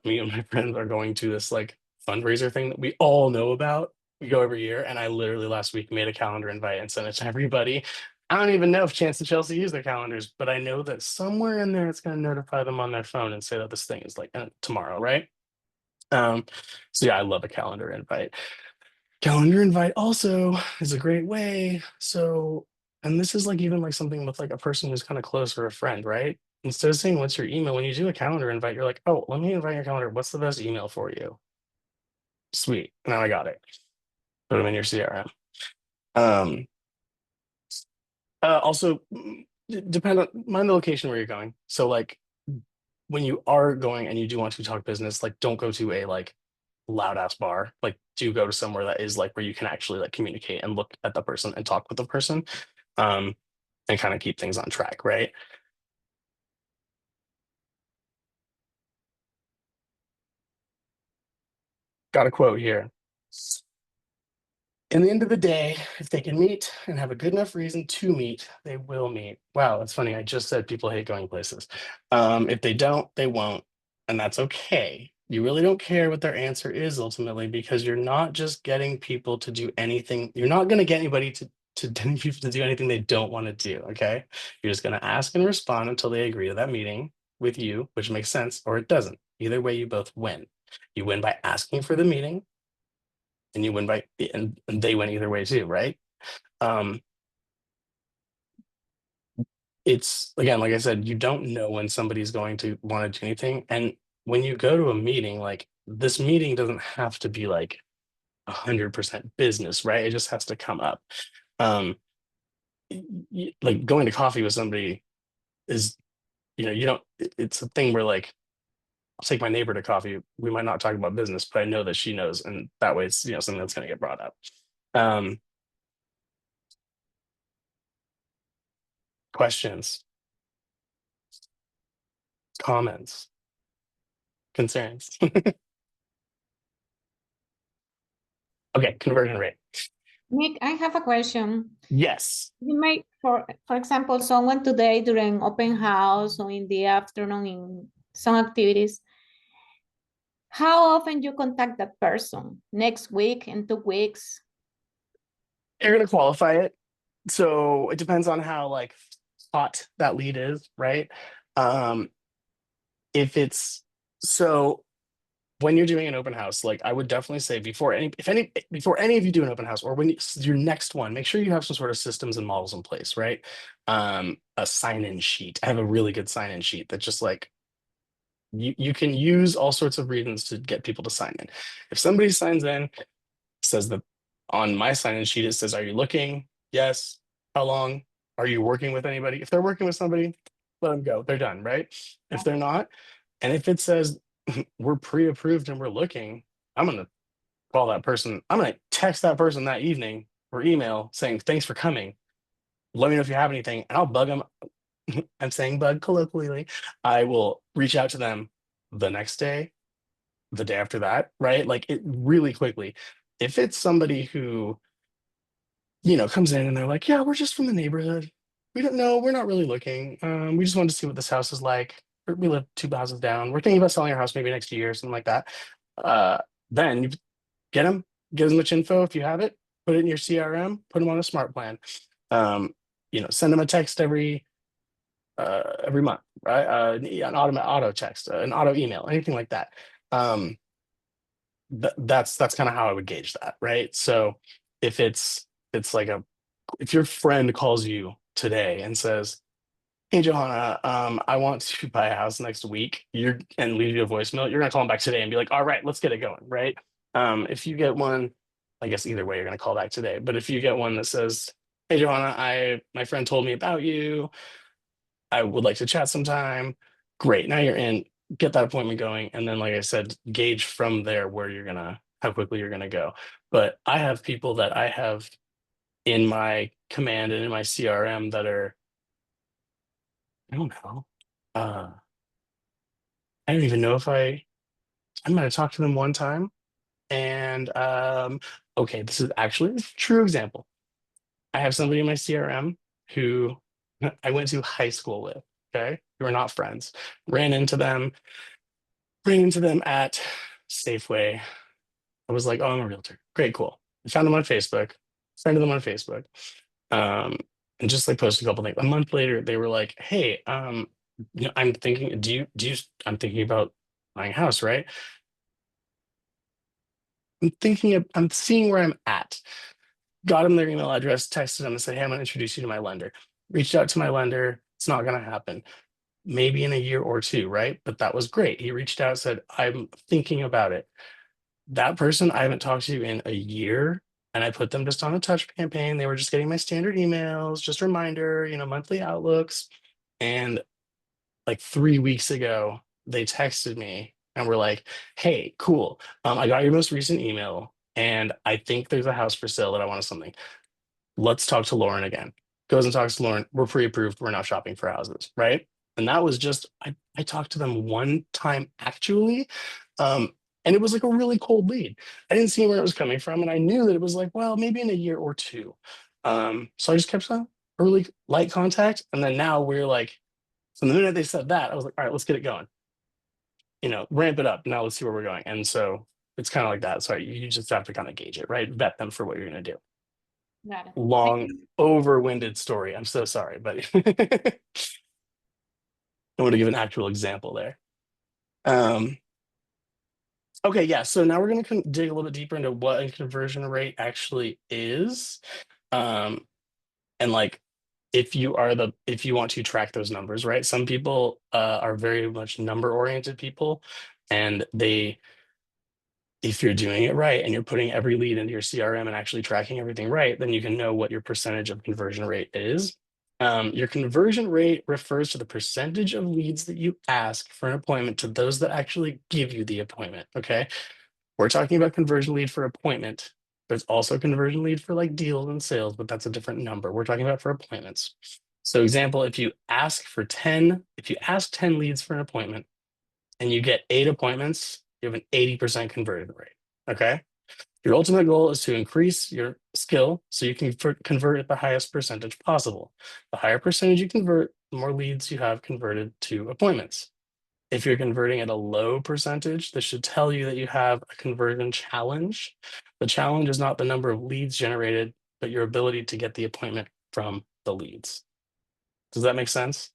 me and my friends are going to this like fundraiser thing that we all know about. We go every year, and I literally last week made a calendar invite and sent it to everybody. I don't even know if Chance and Chelsea use their calendars, but I know that somewhere in there it's going to notify them on their phone and say that this thing is like tomorrow, right? So yeah, I love a calendar invite. Calendar invite also is a great way. So, and this is like even like something with like a person who's kind of close or a friend, right? Instead of saying what's your email, when you do a calendar invite, you're like, oh, let me invite your calendar. What's the best email for you? Sweet. Now I got it. Put them in your CRM. Um, also depend on mind the location where you're going. So like when you are going and you do want to talk business, like don't go to a like loud ass bar. Like do go to somewhere that is like where you can actually like communicate and look at the person and talk with the person. Um, and kind of keep things on track, right? Got a quote here. In the end of the day, if they can meet and have a good enough reason to meet, they will meet. Wow, that's funny. I just said people hate going places. If they don't, they won't. And that's okay. You really don't care what their answer is ultimately, because you're not just getting people to do anything. You're not going to get anybody to getting people to do anything they don't want to do. Okay. You're just going to ask and respond until they agree to that meeting with you, which makes sense, or it doesn't. Either way, you both win. You win by asking for the meeting, and you win by and they win either way too, right? um it's again, like I said, you don't know when somebody's going to want to do anything. And when you go to a meeting, like this meeting doesn't have to be like 100% business, right? It just has to come up. um like going to coffee with somebody is, you don't it's a thing where like I'll take my neighbor to coffee, we might not talk about business, but I know that she knows, and that way it's something that's going to get brought up. um Questions, comments, concerns. Okay, conversion rate. Nick, I have a question. Yes. You may, for example, someone today during open house or in the afternoon in some activities, how often you contact that person? Next week, in 2 weeks? You're gonna qualify it. So it depends on how like hot that lead is, right? Um, if it's so when you're doing an open house, like I would definitely say before any of you do an open house, or when your next one, make sure you have some sort of systems and models in place, right? A sign-in sheet. I have a really good sign-in sheet that just like you can use all sorts of reasons to get people to sign in. If somebody signs in, says that on my sign-in sheet, it says, are you looking? Yes. How long? Are you working with anybody? If they're working with somebody, let them go. They're done, right? If they're not, and if it says we're pre-approved and we're looking, I'm gonna call that person. I'm gonna text that person that evening or email saying, thanks for coming. Let me know if you have anything, and I'll bug them I'm saying bug colloquially, I will reach out to them the next day, the day after that, right? Like it really quickly. If it's somebody who, comes in and they're like, yeah, we're just from the neighborhood. We don't know, we're not really looking. We just wanted to see what this house is like. We live 2 houses down. We're thinking about selling our house maybe next year, something like that. Then you get them, give them much info if you have it, put it in your CRM, put them on a smart plan. Send them a text every month, right? An auto text, an auto email, anything like that. That's kind of how I would gauge that, right? So if it's like if your friend calls you today and says, "Hey Johanna, I want to buy a house next week," and leave you a voicemail, you're gonna call them back today and be like, "All right, let's get it going," right? If you get one, I guess either way you're gonna call back today. But if you get one that says, "Hey Johanna, my friend told me about you. I would like to chat sometime." Great. Now you're in, get that appointment going. And then, like I said, gauge from there how quickly you're going to go. But I have people that I have in my command and in my CRM that are, I don't know. I don't even know if I might have talked to them one time. And okay, this is actually a true example. I have somebody in my CRM who I went to high school with. Okay. We were not friends. Ran into them at Safeway. I was like, oh, I'm a realtor. Great, cool. I found them on Facebook, friended them on Facebook. And just like posted a couple things. A month later, they were like, hey, I'm thinking, I'm thinking about buying a house, right? I'm seeing where I'm at. Got them their email address, texted them and said, hey, I'm gonna introduce you to my lender. Reached out to my lender. It's not gonna happen. Maybe in a year or two, right? But that was great. He reached out, said, I'm thinking about it. That person I haven't talked to in a year, and I put them just on a touch campaign. They were just getting my standard emails, just reminder, monthly outlooks. And like 3 weeks ago, they texted me and were like, hey, cool. I got your most recent email and I think there's a house for sale that I want something. Let's talk to Lauren again. Goes and talks to Lauren. We're pre-approved. We're now shopping for houses, right? And that was just, I talked to them one time actually. And it was like a really cold lead. I didn't see where it was coming from. And I knew that it was like, well, maybe in a year or two. So I just kept some early light contact. And then now we're like, so the minute they said that, I was like, all right, let's get it going. Ramp it up. Now let's see where we're going. And so it's kind of like that. So you just have to kind of gauge it, right? Vet them for what you're going to do. Got it. Long, over-winded story. I'm so sorry, but I want to give an actual example there. Okay, yeah. So now we're going to dig a little bit deeper into what a conversion rate actually is, and like if you want to track those numbers, right? Some people are very much number-oriented people, and if you're doing it right and you're putting every lead into your CRM and actually tracking everything right, then you can know what your percentage of conversion rate is. Your conversion rate refers to the percentage of leads that you ask for an appointment to those that actually give you the appointment. Okay. We're talking about conversion lead for appointment. There's also conversion lead for like deals and sales, but that's a different number. We're talking about for appointments. So example, if you ask 10 leads for an appointment and you get 8 appointments, you have an 80% conversion rate. Okay. Your ultimate goal is to increase your skill so you can convert at the highest percentage possible. The higher percentage you convert, the more leads you have converted to appointments. If you're converting at a low percentage, this should tell you that you have a conversion challenge. The challenge is not the number of leads generated, but your ability to get the appointment from the leads. Does that make sense?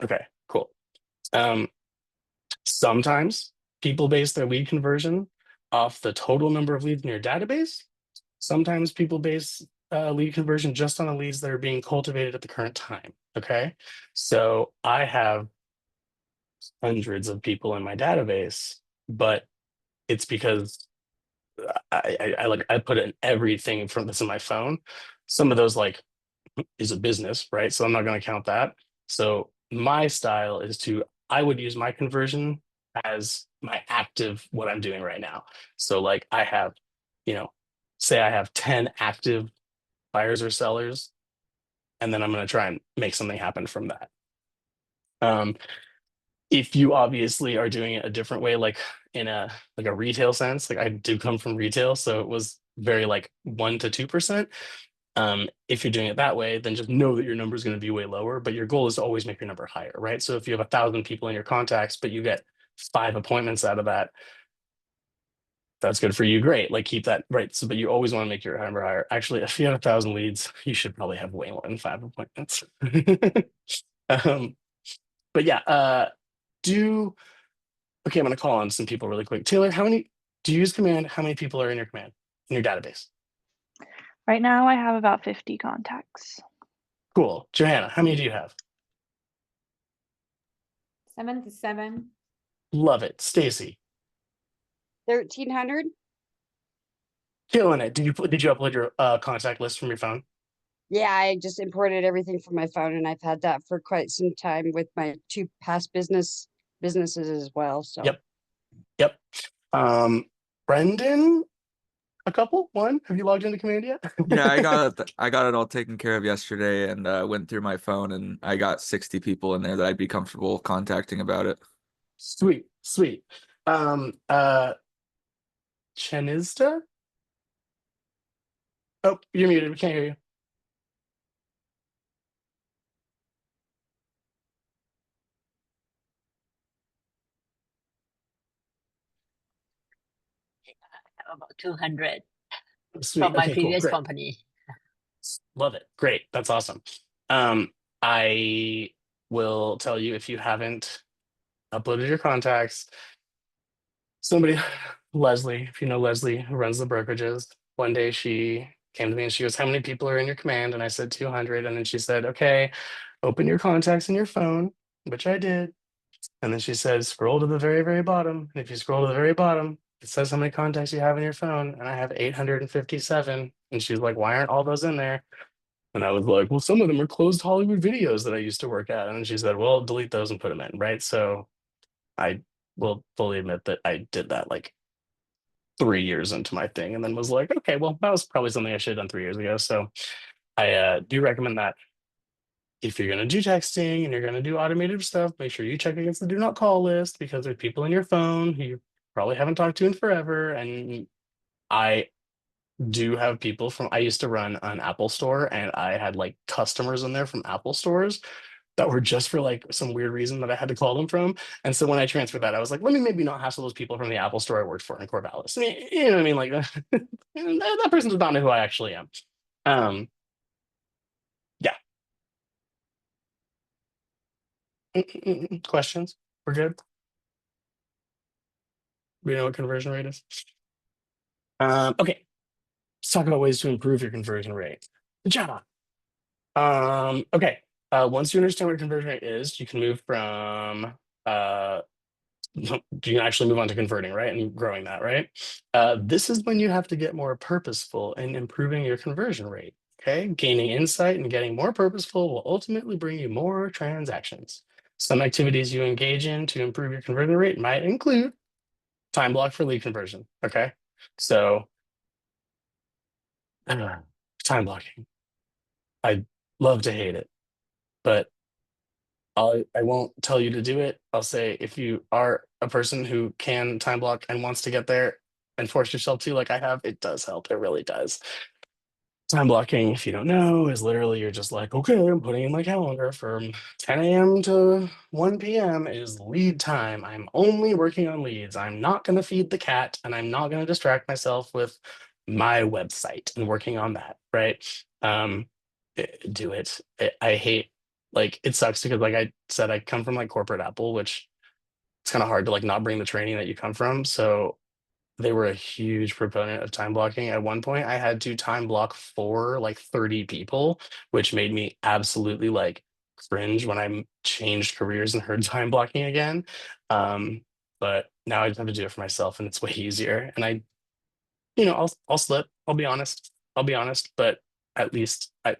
Okay, cool. Sometimes people base their lead conversion off the total number of leads in your database. Sometimes people base lead conversion just on the leads that are being cultivated at the current time. Okay, so I have hundreds of people in my database, but it's because I put in everything from this in my phone. Some of those like is a business, right? So I'm not going to count that. So my style is I would use my conversion as my active, what I'm doing right now. So like I have, say I have 10 active buyers or sellers. and then I'm going to try and make something happen from that. If you obviously are doing it a different way, like in a retail sense, like I do come from retail, so it was very like 1 to 2%. If you're doing it that way, then just know that your number is going to be way lower, but your goal is to always make your number higher, right? So if you have 1,000 people in your contacts, but you get 5 appointments out of that, that's good for you. Great. Like keep that right. So, but you always want to make your number higher. Actually, if you have 1,000 leads, you should probably have way more than 5 appointments. But yeah, okay, I'm going to call on some people really quick. Taylor, do you use Command? How many people are in your Command, in your database? Right now I have about 50 contacts. Cool. Johanna, how many do you have? 77. Love it. Stacy, 1,300. killing it. Did you upload your contact list from your phone? Yeah, I just imported everything from my phone, and I've had that for quite some time with my 2 past businesses as well. So Yep. Brendan, one. Have you logged into Command yet? Yeah, I got it all taken care of yesterday, and went through my phone, and I got 60 people in there that I'd be comfortable contacting about it. Sweet. Chenizda? Oh, you're muted. We can't hear you. About 200 Sweet. from my Okay, cool. previous Great. company. Love it. Great. That's awesome. I will tell you, if you haven't uploaded your contacts, somebody, Leslie, if you know Leslie, who runs the brokerages, one day she came to me and she goes, how many people are in your Command? And I said 200. And then she said, okay, open your contacts in your phone, which I did. And then she said, scroll to the very, very bottom. And if you scroll to the very bottom, it says how many contacts you have in your phone. And I have 857. And she's like, why aren't all those in there? And I was like, well, some of them are closed Hollywood videos that I used to work at. And she said, well, delete those and put them in, right? So I will fully admit that I did that like 3 years into my thing, and then was like, okay, well, that was probably something I should have done 3 years ago. So I do recommend that if you're going to do texting and you're going to do automated stuff, make sure you check against the do not call list, because there's people in your phone who you probably haven't talked to in forever. And I do have people I used to run an Apple store, and I had like customers in there from Apple stores that were just for like some weird reason that I had to call them from. And so when I transferred that, I was like, let me maybe not hassle those people from the Apple store I worked for in Corvallis. I mean, you know what I mean? Like that person does not know who I actually am. Yeah. Questions? We're good. We know what conversion rate is. Okay. Let's talk about ways to improve your conversion rate. Good job. Okay. Once you understand what conversion rate is, you can move from you can actually move on to converting, right? And growing that, right? This is when you have to get more purposeful in improving your conversion rate. Okay. Gaining insight and getting more purposeful will ultimately bring you more transactions. Some activities you engage in to improve your conversion rate might include time block for lead conversion. Okay. So time blocking. I love to hate it, but I won't tell you to do it. I'll say, if you are a person who can time block and wants to get there and force yourself to, like I have, it does help. It really does. Time blocking, if you don't know, is literally you're just like, okay, I'm putting in my calendar from 10 a.m. to 1 p.m. is lead time. I'm only working on leads. I'm not going to feed the cat, and I'm not going to distract myself with my website and working on that, right? Do it. I hate, like, it sucks because, like I said, I come from like corporate Apple, which it's kind of hard to like not bring the training that you come from. So they were a huge proponent of time blocking. At one point, I had to time block for like 30 people, which made me absolutely like cringe when I changed careers and heard time blocking again. But now I just have to do it for myself, and it's way easier. And I'll slip. I'll be honest. But at least I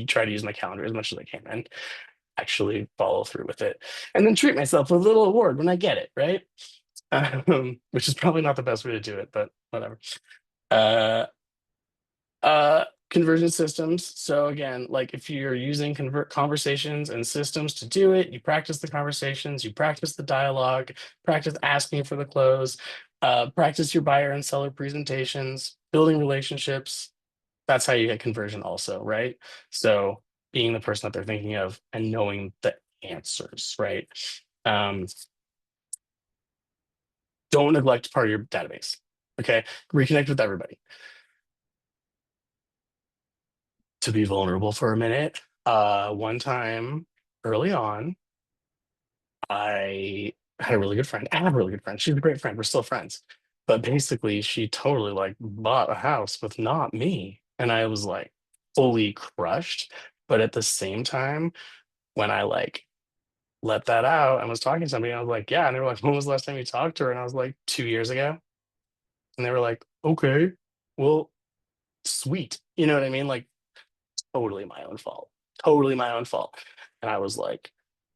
try to use my calendar as much as I can and actually follow through with it, and then treat myself with a little award when I get it, right? Which is probably not the best way to do it, but whatever. conversion systems. So again, like if you're using convert conversations and systems to do it, you practice the conversations, you practice the dialogue, practice asking for the close, practice your buyer and seller presentations, building relationships. That's how you get conversion also, right? So being the person that they're thinking of and knowing the answers, right? Don't neglect part of your database. Okay, reconnect with everybody. To be vulnerable for a minute, one time early on, I had a really good friend. I have a really good friend. She's a great friend. We're still friends. But basically, she totally like bought a house with not me. And I was like fully crushed. But at the same time, when I like let that out and was talking to somebody, I was like, yeah. And they were like, when was the last time you talked to her? And I was like, 2 years ago. And they were like, okay, well, sweet. You know what I mean? Like, totally my own fault. Totally my own fault. And I was like,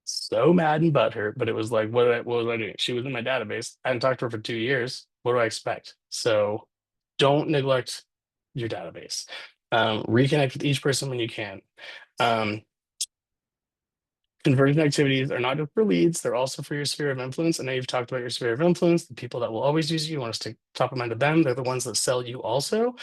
so mad and butthurt, but it was like, what was I doing? She was in my database. I hadn't talked to her for 2 years. What do I expect? So don't neglect your database. Reconnect with each person when you can. Conversion activities are not just for leads, they're also for your sphere of influence. I know you've talked about your sphere of influence, the people that will always use you. You want to stick top of mind to them. They're the ones that sell you also.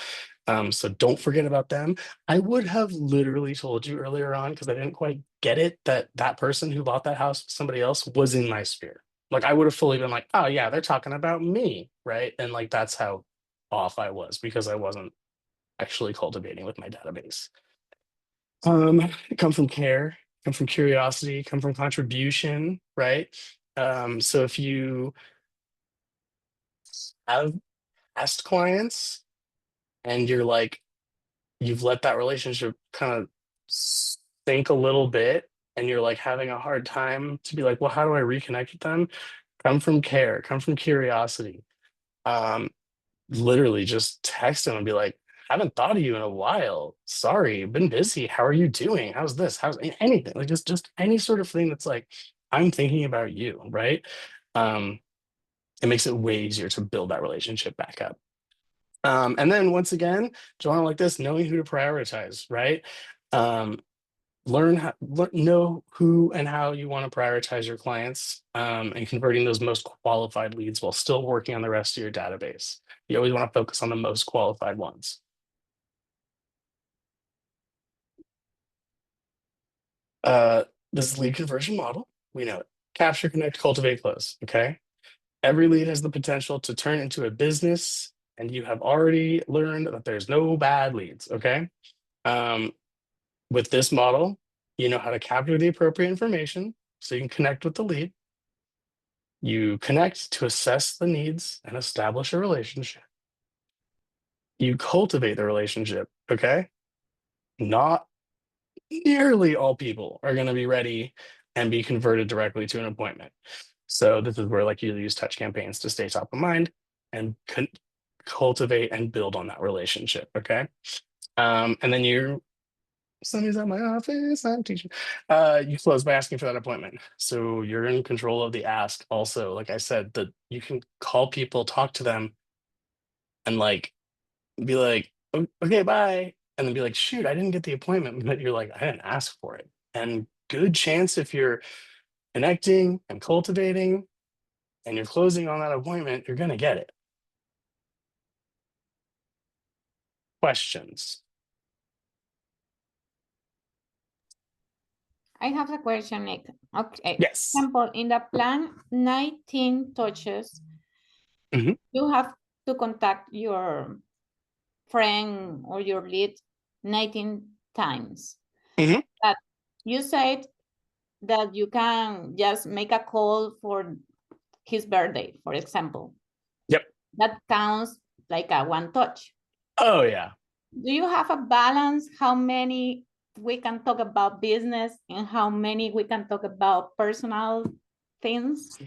So don't forget about them. I would have literally told you earlier on, because I didn't quite get it, that that person who bought that house, somebody else, was in my sphere. Like I would have fully been like, oh yeah, they're talking about me, right? And like that's how off I was because I wasn't actually cultivating with my database. Come from care, come from curiosity, come from contribution, right? So if you have past clients and you're like, you've let that relationship kind of sink a little bit and you're like having a hard time to be like, well, how do I reconnect with them? Come from care, come from curiosity. Literally just text them and be like, haven't thought of you in a while. Sorry, been busy. How are you doing? How's this? How's anything? Like just any sort of thing that's like, I'm thinking about you, right? It makes it way easier to build that relationship back up. And then once again, Joanna, like this, knowing who to prioritize, right? Know who and how you want to prioritize your clients and converting those most qualified leads while still working on the rest of your database. You always want to focus on the most qualified ones. This is lead conversion model. We know it. Capture, connect, cultivate, close. Okay. Every lead has the potential to turn into a business, and you have already learned that there's no bad leads. Okay. With this model, you know how to capture the appropriate information so you can connect with the lead. You connect to assess the needs and establish a relationship. You cultivate the relationship. Okay. Not nearly all people are going to be ready and be converted directly to an appointment. So this is where like you use touch campaigns to stay top of mind and cultivate and build on that relationship. Okay. And then somebody's at my office, I'm teaching. You close by asking for that appointment. So you're in control of the ask also. Like I said, that you can call people, talk to them, and like be like, okay, bye. And then be like, shoot, I didn't get the appointment. But you're like, I didn't ask for it. And good chance if you're connecting and cultivating and you're closing on that appointment, you're going to get it. Questions? I have a question, Nick. Okay. Yes. Example, in the plan 19 touches, Mhm. you have to contact your friend or your lead 19 times. Mhm. But you said that you can just make a call for his birthday, for example. Yep. That counts like a one touch. Oh, yeah. Do you have a balance? How many we can talk about business and how many we can talk about personal things?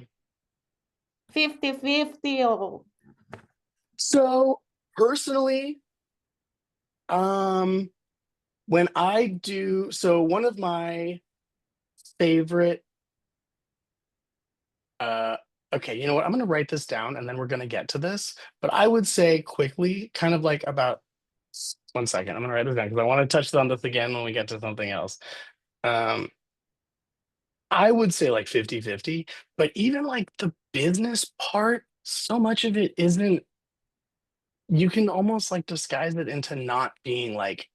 50-50 or? So personally, when I do, so one of my favorite, okay, you know what? I'm going to write this down and then we're going to get to this. But I would say quickly, kind of like about 1 second. I'm gonna write this down because I want to touch on this again when we get to something else. I would say like 50-50, but even like the business part, so much of it isn't, you can almost like disguise it into not being like,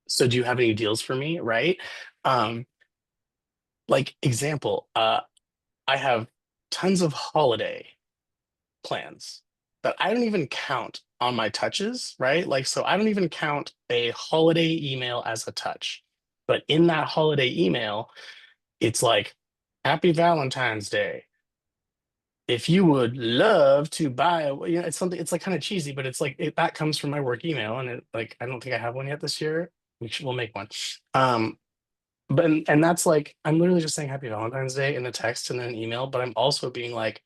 so do you have any deals for me? Right. Um, like example, I have tons of holiday plans that I don't even count on my touches, right? Like, so I don't even count a holiday email as a touch. But in that holiday email, it's like, Happy Valentine's Day. If you would love to buy, it's something, it's like kind of cheesy, but it's like that comes from my work email. And it like, I don't think I have one yet this year. We'll make one. But and that's like, I'm literally just saying Happy Valentine's Day in a text and then an email, but I'm also being like,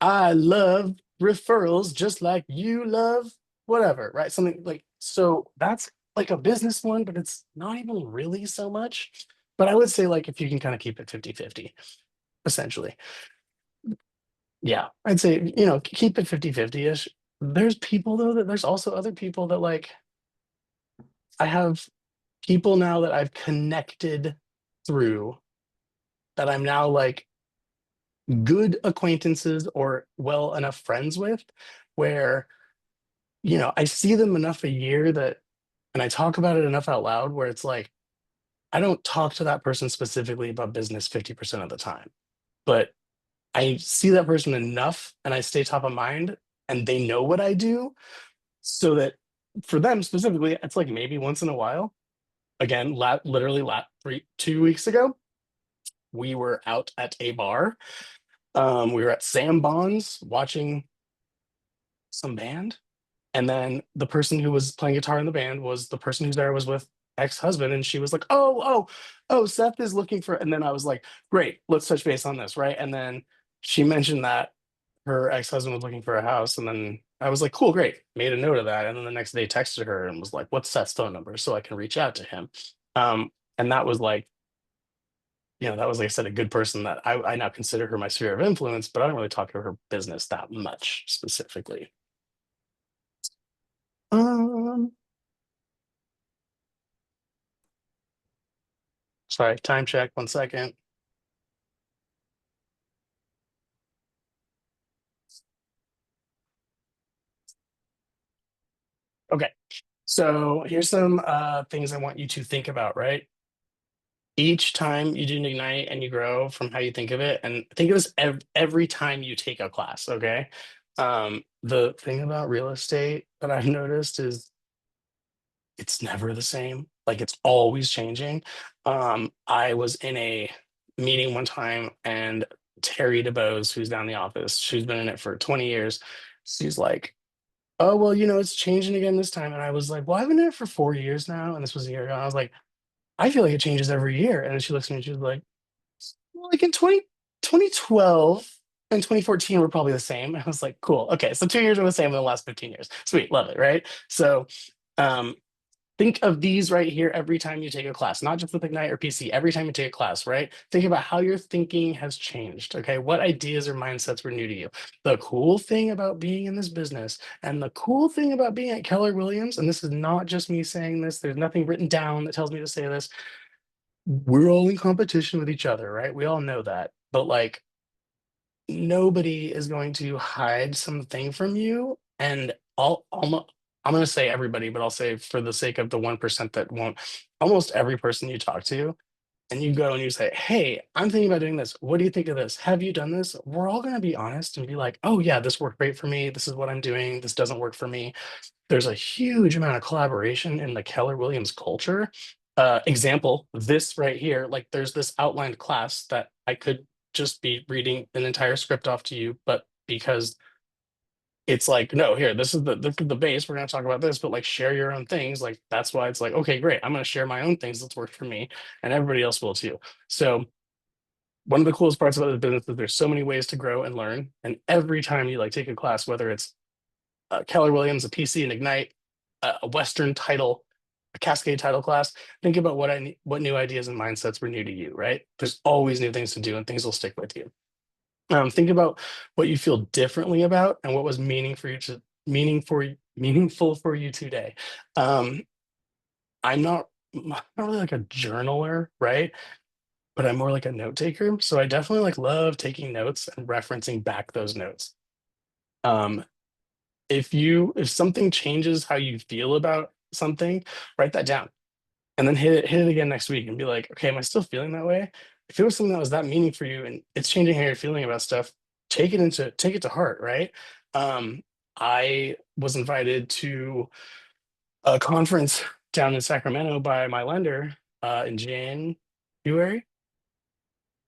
I love referrals just like you love whatever, right? Something like, so that's like a business one, but it's not even really so much. But I would say like if you can kind of keep it 50-50, essentially. Yeah, I'd say, keep it 50-50-ish. There's people though that there's also other people that like, I have people now that I've connected through that I'm now like good acquaintances or well enough friends with where I see them enough a year that, and I talk about it enough out loud where it's like I don't talk to that person specifically about business 50% of the time, but I see that person enough and I stay top of mind and they know what I do, so that for them specifically it's like maybe once in a while. Again, literally 2 weeks ago we were out at a bar. We were at Sam Bonds watching some band. And then the person who was playing guitar in the band was the person who's there was with ex-husband. And she was like, oh, Seth is looking for, and then I was like, great, let's touch base on this. Right. And then she mentioned that her ex-husband was looking for a house. And then I was like, cool, great. Made a note of that. And then the next day texted her and was like, what's Seth's phone number so I can reach out to him. And that was like, that was, like I said, a good person that I now consider her my sphere of influence, but I don't really talk to her business that much specifically. Sorry, time check, 1 second. Okay, so here's some things I want you to think about, right? Each time you do an Ignite and you grow from how you think of it, and think of this every time you take a class, okay? The thing about real estate that I've noticed is it's never the same. Like it's always changing. I was in a meeting one time and Terry DeBose, who's down in the office, she's been in it for 20 years. She's like, oh, well, it's changing again this time. And I was like, well, I've been in it for 4 years now. And this was a year ago. And I was like, I feel like it changes every year. And then she looks at me and she was like, well, like in 2012 and 2014 were probably the same. And I was like, cool. Okay. So 2 years were the same in the last 15 years. Sweet. Love it. Right. So, think of these right here every time you take a class, not just with Ignite or PC, every time you take a class, right? Think about how your thinking has changed, okay? What ideas or mindsets were new to you? The cool thing about being in this business and the cool thing about being at Keller Williams, and this is not just me saying this, there's nothing written down that tells me to say this. We're all in competition with each other, right? We all know that, but like nobody is going to hide something from you. And I'm going to say everybody, but I'll say for the sake of the 1% that won't, almost every person you talk to and you go and you say, hey, I'm thinking about doing this. What do you think of this? Have you done this? We're all going to be honest and be like, oh yeah, this worked great for me. This is what I'm doing. This doesn't work for me. There's a huge amount of collaboration in the Keller Williams culture. Example, this right here, like there's this outlined class that I could just be reading an entire script off to you, but because it's like, no, here, this is the base, we're going to talk about this, but like share your own things. Like that's why it's like, okay, great, I'm going to share my own things that's worked for me and everybody else will too. So one of the coolest parts about the business is there's so many ways to grow and learn, and every time you like take a class, whether it's Keller Williams, a PC, and Ignite, a Western title, a Cascade title class, think about what new ideas and mindsets were new to you, right? There's always new things to do and things will stick with you. Think about what you feel differently about and what was meaning for meaningful for you today? I'm not really like a journaler, right? But I'm more like a note taker. So I definitely like love taking notes and referencing back those notes. Um, if something changes how you feel about something, write that down and then hit it again next week and be like, okay, am I still feeling that way? If it was something that was that meaning for you and it's changing how you're feeling about stuff, take it to heart, right? I was invited to a conference down in Sacramento by my lender in January.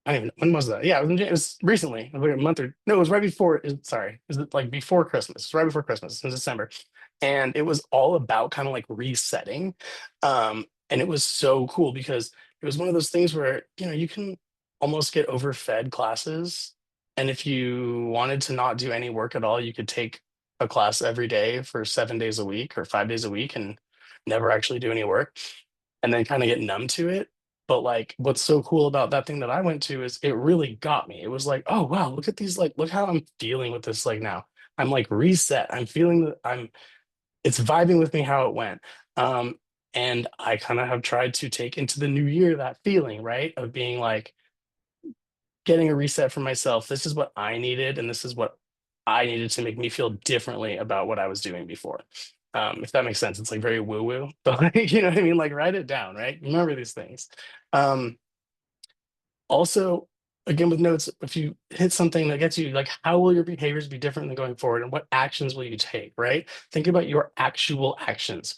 I don't even know, when was that? Yeah, it was recently, like a month or no, it was right before. Sorry, it was like before Christmas. It was right before Christmas in December, and it was all about kind of like resetting. And it was so cool because it was one of those things where you can almost get overfed classes, and if you wanted to not do any work at all, you could take a class every day for 7 days a week or 5 days a week and never actually do any work, and then kind of get numb to it. But like, what's so cool about that thing that I went to is it really got me. It was like, oh wow, look at these, like, look how I'm feeling with this. Like now, I'm like reset. I'm feeling that it's vibing with me how it went. And I kind of have tried to take into the new year that feeling, right? Of being like getting a reset for myself. This is what I needed, and this is what I needed to make me feel differently about what I was doing before. If that makes sense, it's like very woo-woo, but like, you know what I mean? Like write it down, right? Remember these things. Um, Also, again with notes, if you hit something that gets you, like, how will your behaviors be different than going forward, and what actions will you take, right? Think about your actual actions.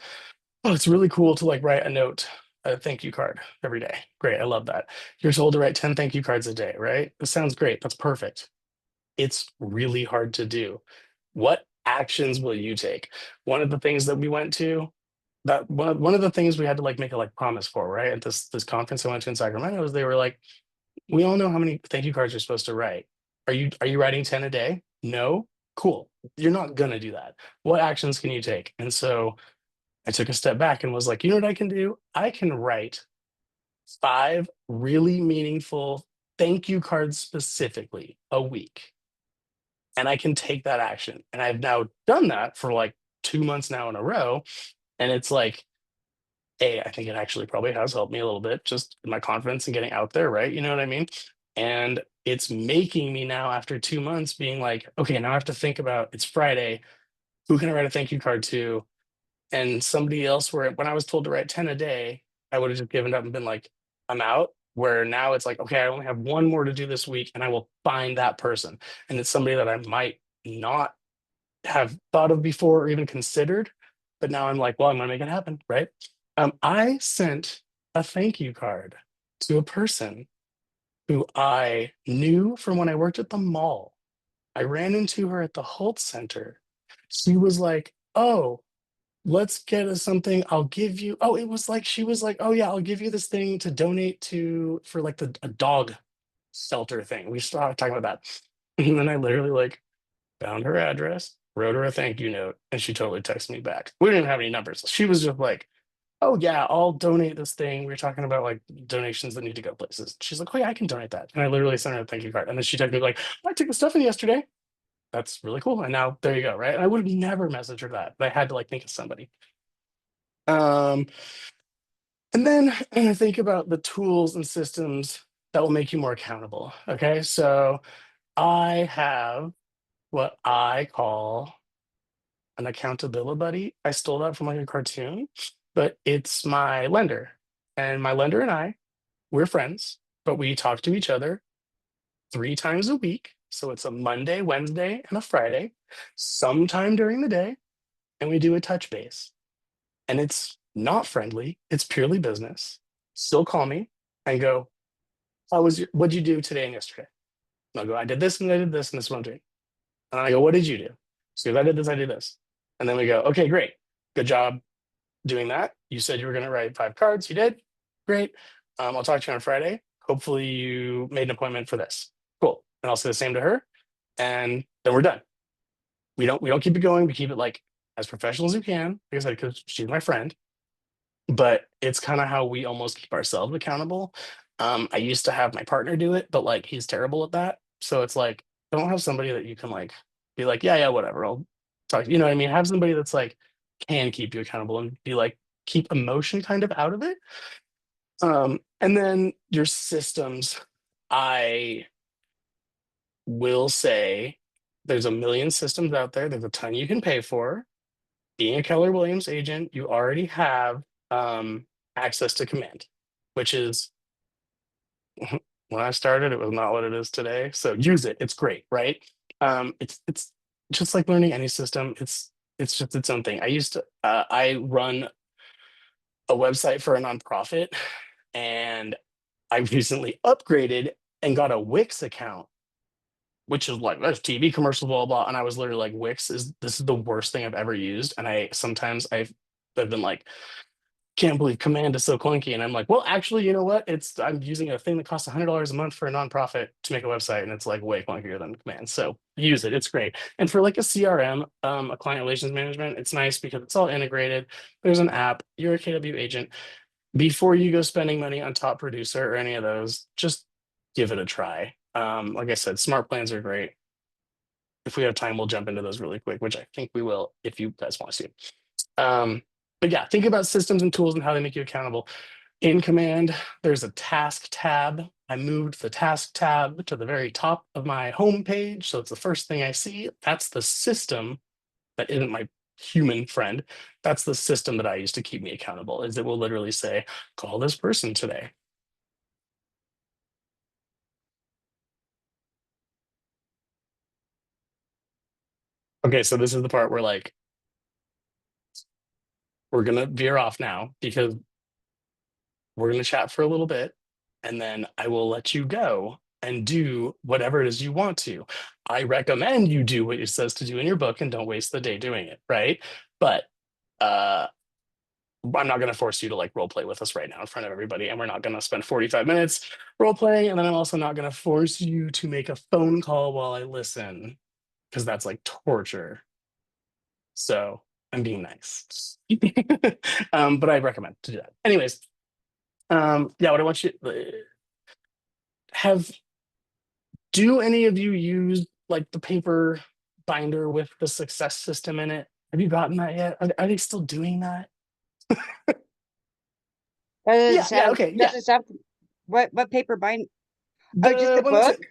Oh, it's really cool to like write a note, a thank you card every day. Great, I love that. You're told to write 10 thank you cards a day, right? This sounds great. That's perfect. It's really hard to do. What actions will you take? One of the things that we went to, that one of the things we had to like make a like promise for, right? At this conference I went to in Sacramento, was they were like, we all know how many thank you cards you're supposed to write. Are you writing 10 a day? No? Cool. You're not gonna do that. What actions can you take? And so I took a step back and was like, you know what I can do? I can write 5 really meaningful thank you cards specifically a week. And I can take that action. And I've now done that for like 2 months now in a row. And it's like, I think it actually probably has helped me a little bit, just in my confidence and getting out there, right? You know what I mean? And it's making me now, after 2 months, being like, okay, now I have to think about, it's Friday. Who can I write a thank you card to? And somebody else, where when I was told to write 10 a day, I would have just given up and been like, I'm out. Where now it's like, okay, I only have one more to do this week, and I will find that person. And it's somebody that I might not have thought of before or even considered. But now I'm like, well, I'm gonna make it happen, right? I sent a thank you card to a person who I knew from when I worked at the mall. I ran into her at the Holt Center. She was like, oh, let's get us something. I'll give you. Oh, it was like, she was like, oh yeah, I'll give you this thing to donate to for like a dog shelter thing. We started talking about that. And then I literally like found her address, wrote her a thank you note, and she totally texted me back. We didn't even have any numbers. She was just like, oh yeah, I'll donate this thing. We were talking about like donations that need to go places. She's like, oh yeah, I can donate that. And I literally sent her a thank you card. And then she texted me like, I took the stuff in yesterday. That's really cool. And now there you go, right? And I would have never messaged her that, but I had to like think of somebody. Um, and then I think about the tools and systems that will make you more accountable. Okay, so I have what I call an accountability buddy. I stole that from like a cartoon, but it's my lender. And my lender and I, we're friends, but we talk to each other 3 times a week. So it's a Monday, Wednesday, and a Friday, sometime during the day. And we do a touch base. And it's not friendly, it's purely business. Still call me and go, what'd you do today and yesterday? And I'll go, I did this and I did this, and this is what I'm doing. And I go, what did you do? So if I did this, I did this. And then we go, okay, great. Good job doing that. You said you were going to write 5 cards. You did. Great. I'll talk to you on Friday. Hopefully you made an appointment for this. Cool. And I'll say the same to her. And then we're done. We don't keep it going. We keep it like as professional as we can, like I said, because she's my friend. But it's kind of how we almost keep ourselves accountable. I used to have my partner do it, but like he's terrible at that. So it's like, don't have somebody that you can like be like, yeah, whatever. talk, you know what I mean? Have somebody that's like can keep you accountable and be like keep emotion kind of out of it. And then your systems, I will say there's a million systems out there. There's a ton you can pay for. Being a Keller Williams agent, you already have access to command, which is when I started, it was not what it is today. So use it. It's great, right? It's just like learning any system. It's just its own thing. I run a website for a nonprofit, and I recently upgraded and got a Wix account, which is like that's TV commercials, blah blah. And I was literally like, Wix is this is the worst thing I've ever used. And I've been like, can't believe command is so clunky. And I'm like, well, actually, you know what? I'm using a thing that costs $100 a month for a nonprofit to make a website, and it's like way clunkier than command. So use it. It's great. And for like a CRM, a client relations management, it's nice because it's all integrated. There's an app. You're a KW agent. Before you go spending money on Top Producer or any of those, just give it a try. Like I said, smart plans are great. If we have time, we'll jump into those really quick, which I think we will if you guys want to see. But yeah, think about systems and tools and how they make you accountable. In Command, there's a task tab. I moved the task tab to the very top of my home page. So it's the first thing I see. That's the system that isn't my human friend. That's the system that I use to keep me accountable, is it will literally say, call this person today. Okay, so this is the part where like, we're gonna veer off now because we're gonna chat for a little bit, and then I will let you go and do whatever it is you want to. I recommend you do what it says to do in your book and don't waste the day doing it, right? But I'm not going to force you to like role play with us right now in front of everybody, and we're not going to spend 45 minutes role playing. And then I'm also not going to force you to make a phone call while I listen, because that's like torture. So I'm being nice. But I recommend to do that. Anyways, yeah, what I want you do any of you use like the paper binder with the success system in it? Have you gotten that yet? Are they still doing that? Yeah, okay, yeah. Does it sound, what paper bind? Oh, just the one that's- book?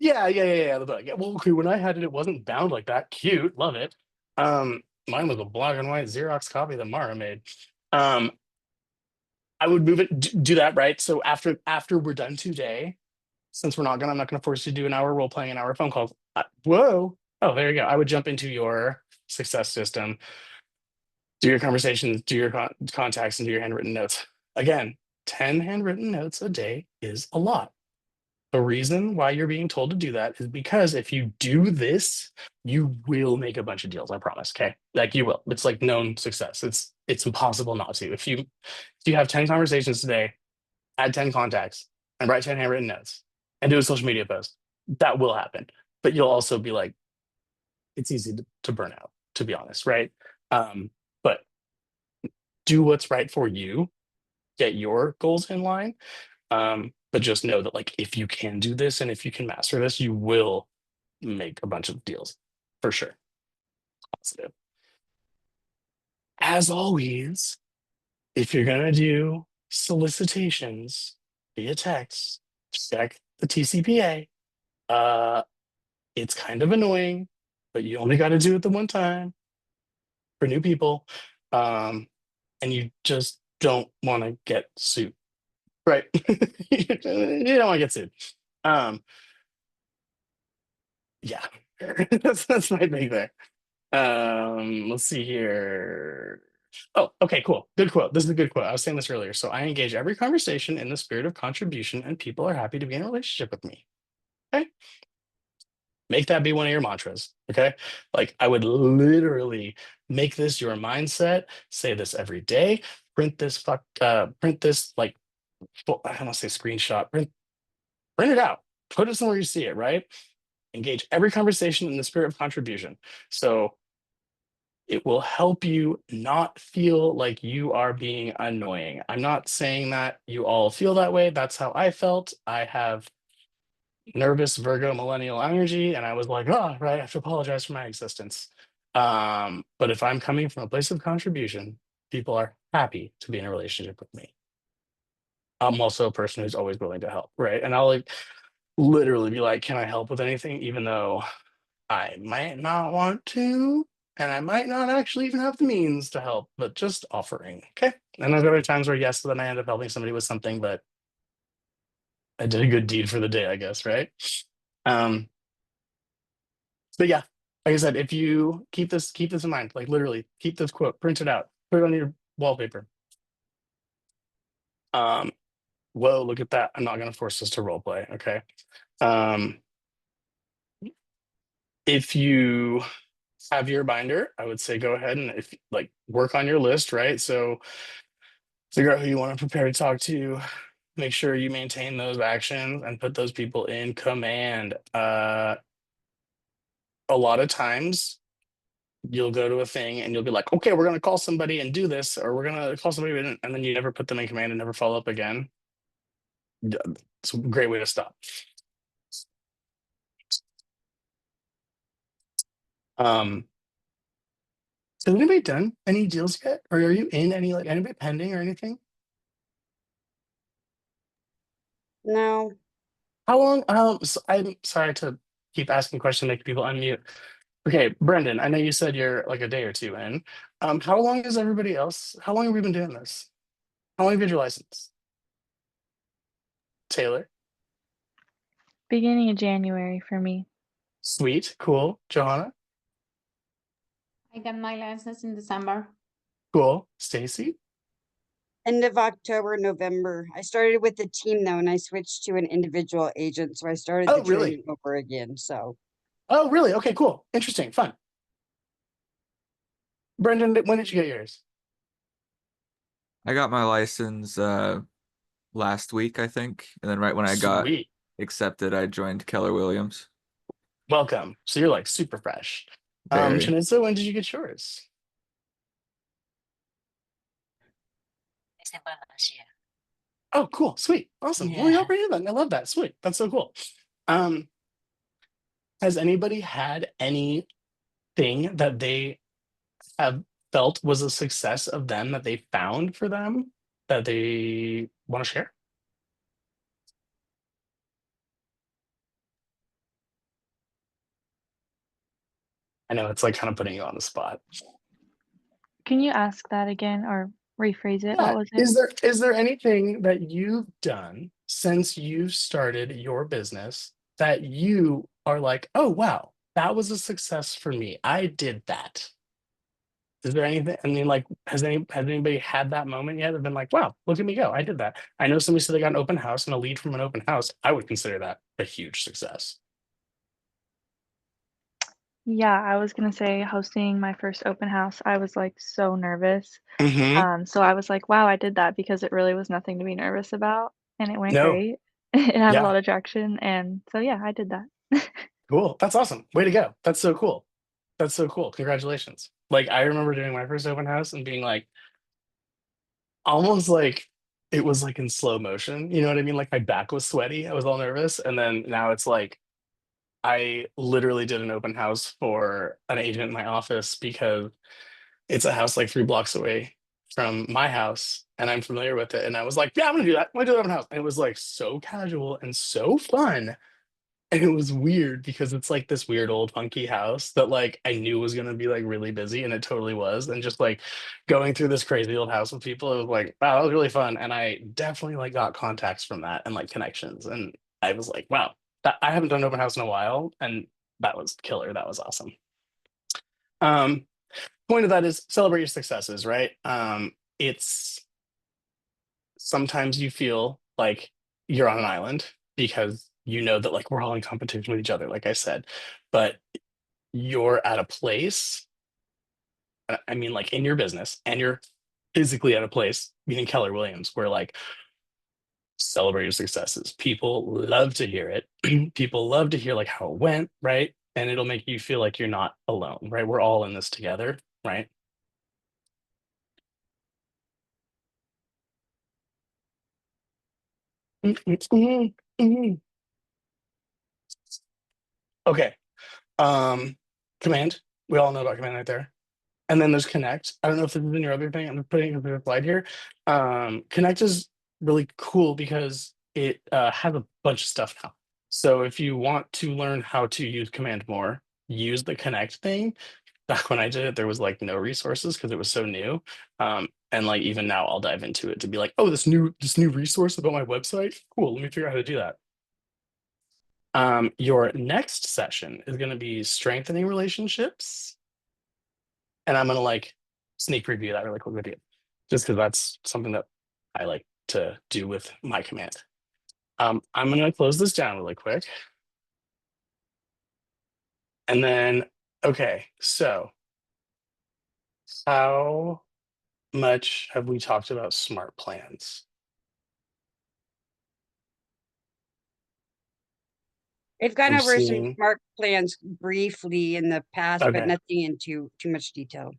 Yeah, the book. Yeah, well, okay, when I had it, it wasn't bound like that. Cute, love it. Mine was a black and white Xerox copy that Mara made. I would move it, do that, right? So after we're done today, since I'm not gonna force you to do an hour role playing, an hour phone calls. Whoa. Oh, there you go. I would jump into your success system, do your conversations, do your contacts, and do your handwritten notes. Again, 10 handwritten notes a day is a lot. The reason why you're being told to do that is because if you do this, you will make a bunch of deals. I promise. Okay, like you will. It's like known success. It's impossible not to. If you have 10 conversations today, add 10 contacts, and write 10 handwritten notes, and do a social media post, that will happen. But you'll also be like, it's easy to burn out, to be honest, right? But do what's right for you, get your goals in line. But just know that like if you can do this and if you can master this, you will make a bunch of deals for sure. Positive. As always, if you're gonna do solicitations via text, check the TCPA. It's kind of annoying, but you only got to do it the one time for new people. And you just don't want to get sued. Right. You don't want to get sued. Yeah. That's my big thing. Let's see here. Oh, okay, cool. Good quote. This is a good quote. I was saying this earlier. So I engage every conversation in the spirit of contribution, and people are happy to be in a relationship with me. Okay. Make that be one of your mantras. Okay. Like I would literally make this your mindset, say this every day, print this like I don't want to say screenshot, print it out, put it somewhere you see it, right? Engage every conversation in the spirit of contribution. So it will help you not feel like you are being annoying. I'm not saying that you all feel that way. That's how I felt. I have nervous Virgo millennial energy, and I was like, oh, right, I have to apologize for my existence. But if I'm coming from a place of contribution, people are happy to be in a relationship with me. I'm also a person who's always willing to help, right? And I'll like literally be like, can I help with anything? Even though I might not want to, and I might not actually even have the means to help, but just offering. Okay. And there's other times where yes, then I end up helping somebody with something, but I did a good deed for the day, I guess, right? Um, but yeah, like I said, if you keep this in mind, like literally keep this quote, print it out, put it on your wallpaper. Whoa, look at that. I'm not gonna force us to role play, okay? If you have your binder, I would say go ahead and if like work on your list, right? So figure out who you want to prepare to talk to, make sure you maintain those actions and put those people in command. A lot of times you'll go to a thing and you'll be like, okay, we're gonna call somebody and do this, or we're gonna call somebody and then you never put them in command and never follow up again. It's a great way to stop. Has anybody done any deals yet? Or are you in any like anybody pending or anything? No, How long? So I'm sorry to keep asking questions, make people unmute. Okay, Brendan, I know you said you're like a day or two in. How long is everybody else? How long have we been doing this? How long have you had your license? Taylor, Beginning of January for me. sweet, cool. Johanna, I got my license in December. cool. Stacy, end of October, November. I started with the team though, and I switched to an individual agent, so I started Oh, the really? training over again, so. oh, really? Okay, cool. Interesting, fun. Brendan, when did you get yours? I got my license last week, I think, and then right when I got Sweet. accepted, I joined Keller Williams. Welcome. So you're like super fresh. Very. Chinitza, when did you get yours? December last year. Oh, cool. Sweet. Awesome. Well, you're Yeah. already then. I love that. Sweet. That's so cool. Um, has anybody had anything that they have felt was a success of them that they found for them that they want to share? I know it's like kind of putting you on the spot. Can you ask that again or rephrase it? Yeah. What was it? Is there anything that you've done since you started your business that you are like, oh wow, that was a success for me. I did that. Is there anything? I mean, like, has anybody had that moment yet? Have been like, wow, look at me go. I did that. I know somebody said they got an open house and a lead from an open house. I would consider that a huge success. Yeah, I was gonna say hosting my first open house, I was like so nervous. Mm-hmm. So I was like, wow, I did that because it really was nothing to be nervous about and it went No. great. It had a Yeah. lot of traction. And so yeah, I did that. Cool. That's awesome. Way to go. That's so cool. That's so cool. Congratulations. Like, I remember doing my first open house and being like, almost like it was like in slow motion. You know what I mean? Like my back was sweaty. I was all nervous. And then now it's like I literally did an open house for an agent in my office because it's a house like 3 blocks away from my house and I'm familiar with it. And I was like, yeah, I'm gonna do that. I'm gonna do an open house. And it was like so casual and so fun. And it was weird because it's like this weird old funky house that like I knew was gonna be like really busy and it totally was. And just like going through this crazy old house with people, it was like, wow, that was really fun. And I definitely like got contacts from that and like connections. And I was like, wow, that I haven't done an open house in a while. And that was killer. That was awesome. Um, point of that is celebrate your successes, right? It's sometimes you feel like you're on an island because you know that like we're all in competition with each other, like I said, but you're at a place, I mean, like in your business, and you're physically at a place, meaning Keller Williams, where like celebrate your successes. People love to hear it. People love to hear like how it went, right? And it'll make you feel like you're not alone, right? We're all in this together, right? Okay. Command, We all know about Command right there. And then there's Connect. I don't know if this is in your other thing. I'm putting a slide here. Connect is really cool because it has a bunch of stuff now. So if you want to learn how to use Command more, use the Connect thing. Back when I did it, there was like no resources because it was so new. And like even now I'll dive into it to be like, oh, this new resource about my website. Cool, let me figure out how to do that. Your next session is going to be strengthening relationships. And I'm going to like sneak preview that really quick with you, just because that's something that I like to do with my command. I'm going to close this down really quick. And then, okay, so how much have we talked about smart plans? We've gone I'm over some seeing- smart plans briefly in the past, but Okay. nothing into too much detail.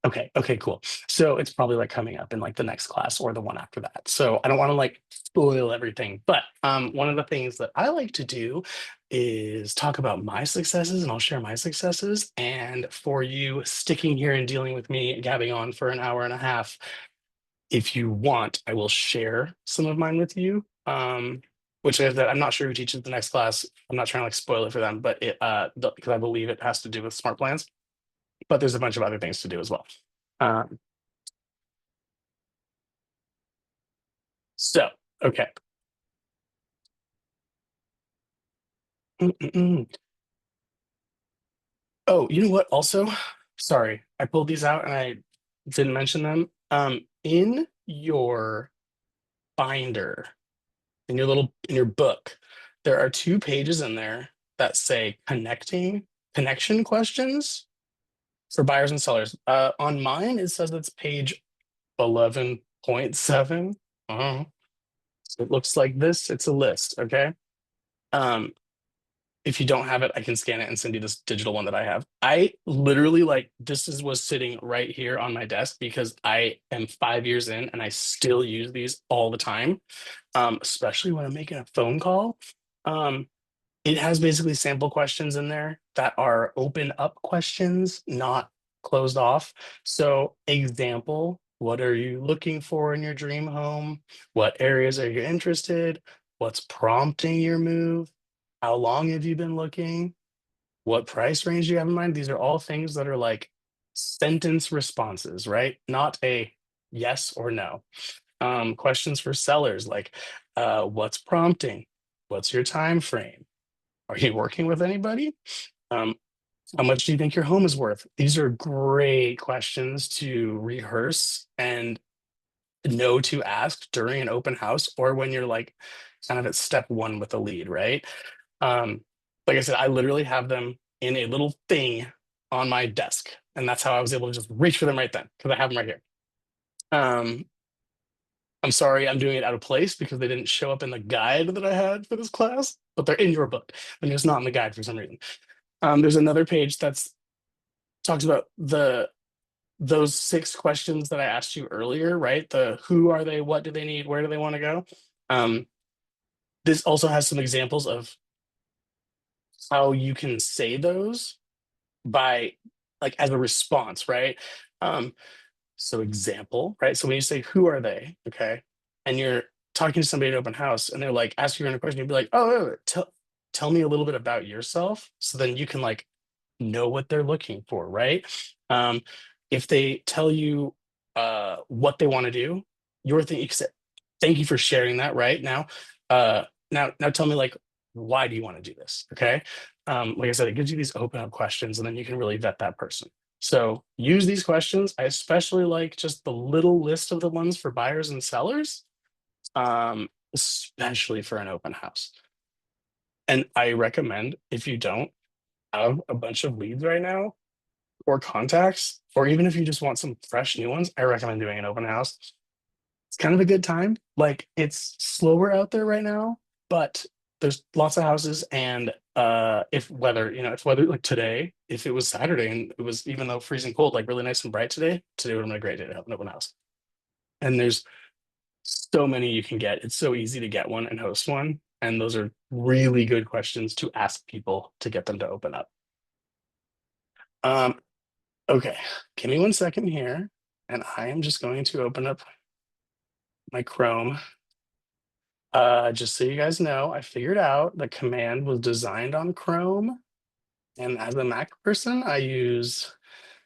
Okay, cool. So it's probably like coming up in like the next class or the one after that. So I don't want to like spoil everything, but one of the things that I like to do is talk about my successes, and I'll share my successes. And for you sticking here and dealing with me gabbing on for an hour and a half, if you want, I will share some of mine with you. Which is that I'm not sure who teaches the next class. I'm not trying to like spoil it for them, but it because I believe it has to do with smart plans. But there's a bunch of other things to do as well. So, okay. Oh, you know what? Also, sorry, I pulled these out and I didn't mention them. In your binder, in your book, there are 2 pages in there that say connection questions for buyers and sellers. On mine, it says it's page 11.7. It looks like this. It's a list, okay? If you don't have it, I can scan it and send you this digital one that I have. I literally like was sitting right here on my desk because I am 5 years in and I still use these all the time, especially when I'm making a phone call. It has basically sample questions in there that are open up questions, not closed off. So example, what are you looking for in your dream home? What areas are you interested? What's prompting your move? How long have you been looking? What price range do you have in mind? These are all things that are like sentence responses, right? Not a yes or no. Questions for sellers like what's prompting? What's your time frame? Are you working with anybody? How much do you think your home is worth? These are great questions to rehearse and know to ask during an open house or when you're like kind of at step 1 with a lead, right? Like I said, I literally have them in a little thing on my desk, and that's how I was able to just reach for them right then because I have them right here. I'm sorry I'm doing it out of place because they didn't show up in the guide that I had for this class, but they're in your book, and it's not in the guide for some reason. There's another page that's talks about those 6 questions that I asked you earlier, right? The who are they, what do they need, where do they want to go? This also has some examples of how you can say those by like as a response, right? So example, right? So when you say who are they, okay, and you're talking to somebody at open house and they're like ask you a question, you'd be like, oh, tell me a little bit about yourself. So then you can like know what they're looking for, right? If they tell you what they want to do, your thing, you can say, thank you for sharing that, right? Now tell me like why do you want to do this? Okay. Like I said, it gives you these open up questions and then you can really vet that person. So use these questions. I especially like just the little list of the ones for buyers and sellers, especially for an open house. And I recommend if you don't have a bunch of leads right now or contacts, or even if you just want some fresh new ones, I recommend doing an open house. It's kind of a good time. Like it's slower out there right now, but there's lots of houses. And if weather like today, if it was Saturday and it was, even though freezing cold, like really nice and bright today would have been a great day to have an open house. And there's so many you can get. It's so easy to get one and host one. And those are really good questions to ask people to get them to open up. Okay, give me 1 second here, and I am just going to open up my Chrome. Just so you guys know, I figured out the command was designed on Chrome, and as a Mac person, I use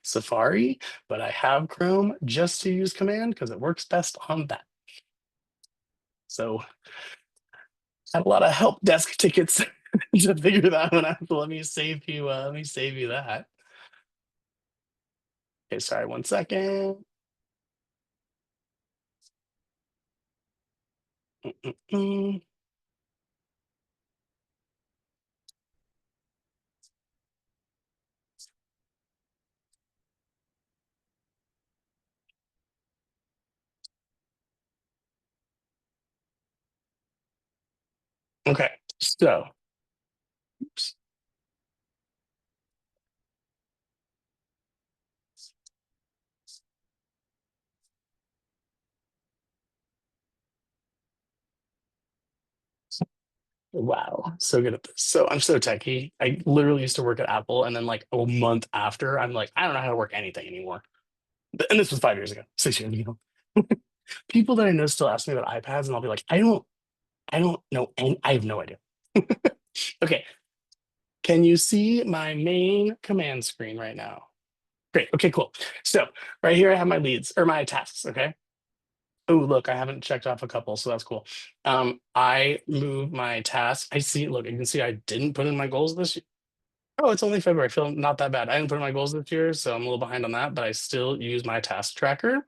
Safari, but I have Chrome just to use command because it works best on that. So I had a lot of help desk tickets to figure that one out. Let me save you. Let me save you that. Okay, sorry, 1 second. Mm. Okay, so oops. Wow, so good at this. So I'm so techie. I literally used to work at Apple, and then like a month after, I'm like, I don't know how to work anything anymore. And this was 5 years ago, 6 years ago. People that I know still ask me about iPads, and I'll be like, I don't know, and I have no idea. Okay, can you see my main command screen right now? Great. Okay, cool. So right here, I have my leads or my tasks. Okay. Oh, look, I haven't checked off a couple, so that's cool. I move my tasks. I see, look, you can see I didn't put in my goals this year. Oh, it's only February. I feel not that bad. I didn't put in my goals this year, so I'm a little behind on that, but I still use my task tracker.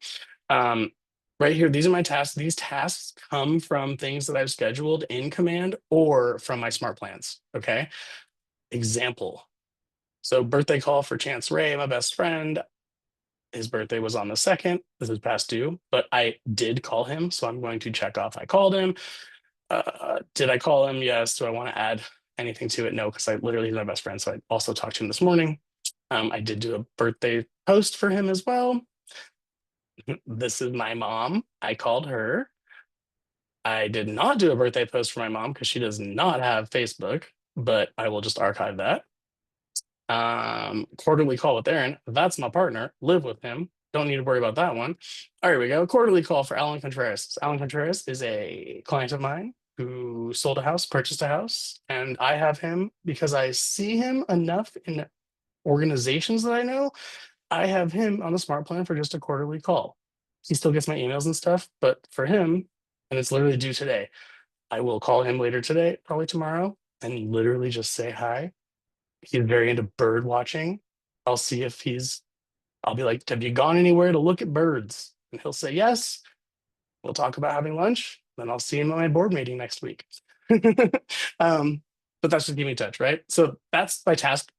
Um, right here, these are my tasks. These tasks come from things that I've scheduled in Command or from my smart plans. Okay. Example. So birthday call for Chance Ray, my best friend. His birthday was on the 2nd. This is past due, but I did call him. So I'm going to check off I called him. Did I call him? Yes. Do I want to add anything to it? No, because I literally he's my best friend. So I also talked to him this morning. I did do a birthday post for him as well. This is my mom. I called her. I did not do a birthday post for my mom because she does not have Facebook, but I will just archive that. Quarterly call with Aaron. That's my partner. Live with him. Don't need to worry about that one. All right, we go. Quarterly call for Alan Contreras. Alan Contreras is a client of mine who sold a house, purchased a house, and I have him because I see him enough in organizations that I know. I have him on the smart plan for just a quarterly call. He still gets my emails and stuff, but for him, and it's literally due today, I will call him later today, probably tomorrow, and literally just say hi. He's very into bird watching. I'll see if I'll be like, have you gone anywhere to look at birds? And he'll say yes. We'll talk about having lunch. Then I'll see him at my board meeting next week. But that's just keep me in touch, right? So that's my task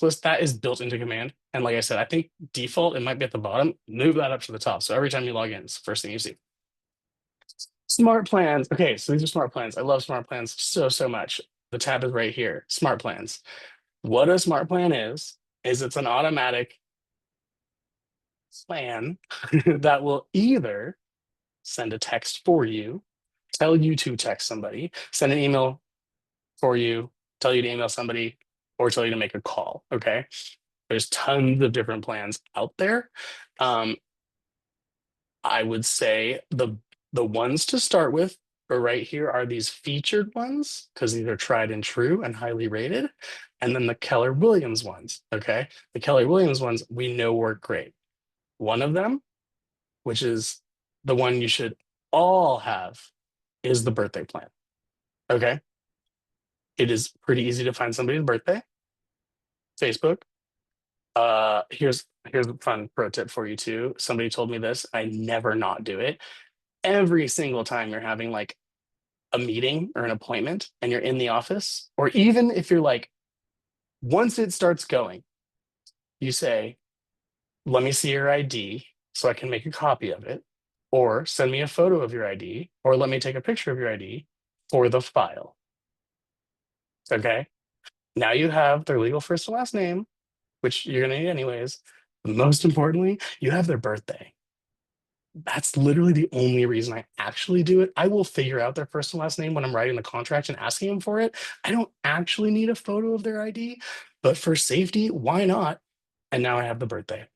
list. That is built into Command. And like I said, I think default, it might be at the bottom. Move that up to the top. So every time you log in, it's the first thing you see. Smart plans. Okay, so these are smart plans. I love smart plans so much. The tab is right here. Smart plans. What a smart plan is it's an automatic plan that will either send a text for you, tell you to text somebody, send an email for you, tell you to email somebody, or tell you to make a call. Okay. There's tons of different plans out there. I would say the ones to start with right here are these featured ones because these are tried and true and highly rated. And then the Keller Williams ones. Okay. The Keller Williams ones we know work great. One of them, which is the one you should all have, is the birthday plan. Okay. It is pretty easy to find somebody's birthday. Facebook. Here's a fun pro tip for you too. Somebody told me this. I never not do it. Every single time you're having like a meeting or an appointment and you're in the office, or even if you're like, once it starts going, you say, let me see your ID so I can make a copy of it, or send me a photo of your ID, or let me take a picture of your ID for the file. Okay. Now you have their legal first and last name, which you're going to need anyways. Most importantly, you have their birthday. That's literally the only reason I actually do it. I will figure out their first and last name when I'm writing the contract and asking them for it. I don't actually need a photo of their ID, but for safety, why not? And now I have the birthday.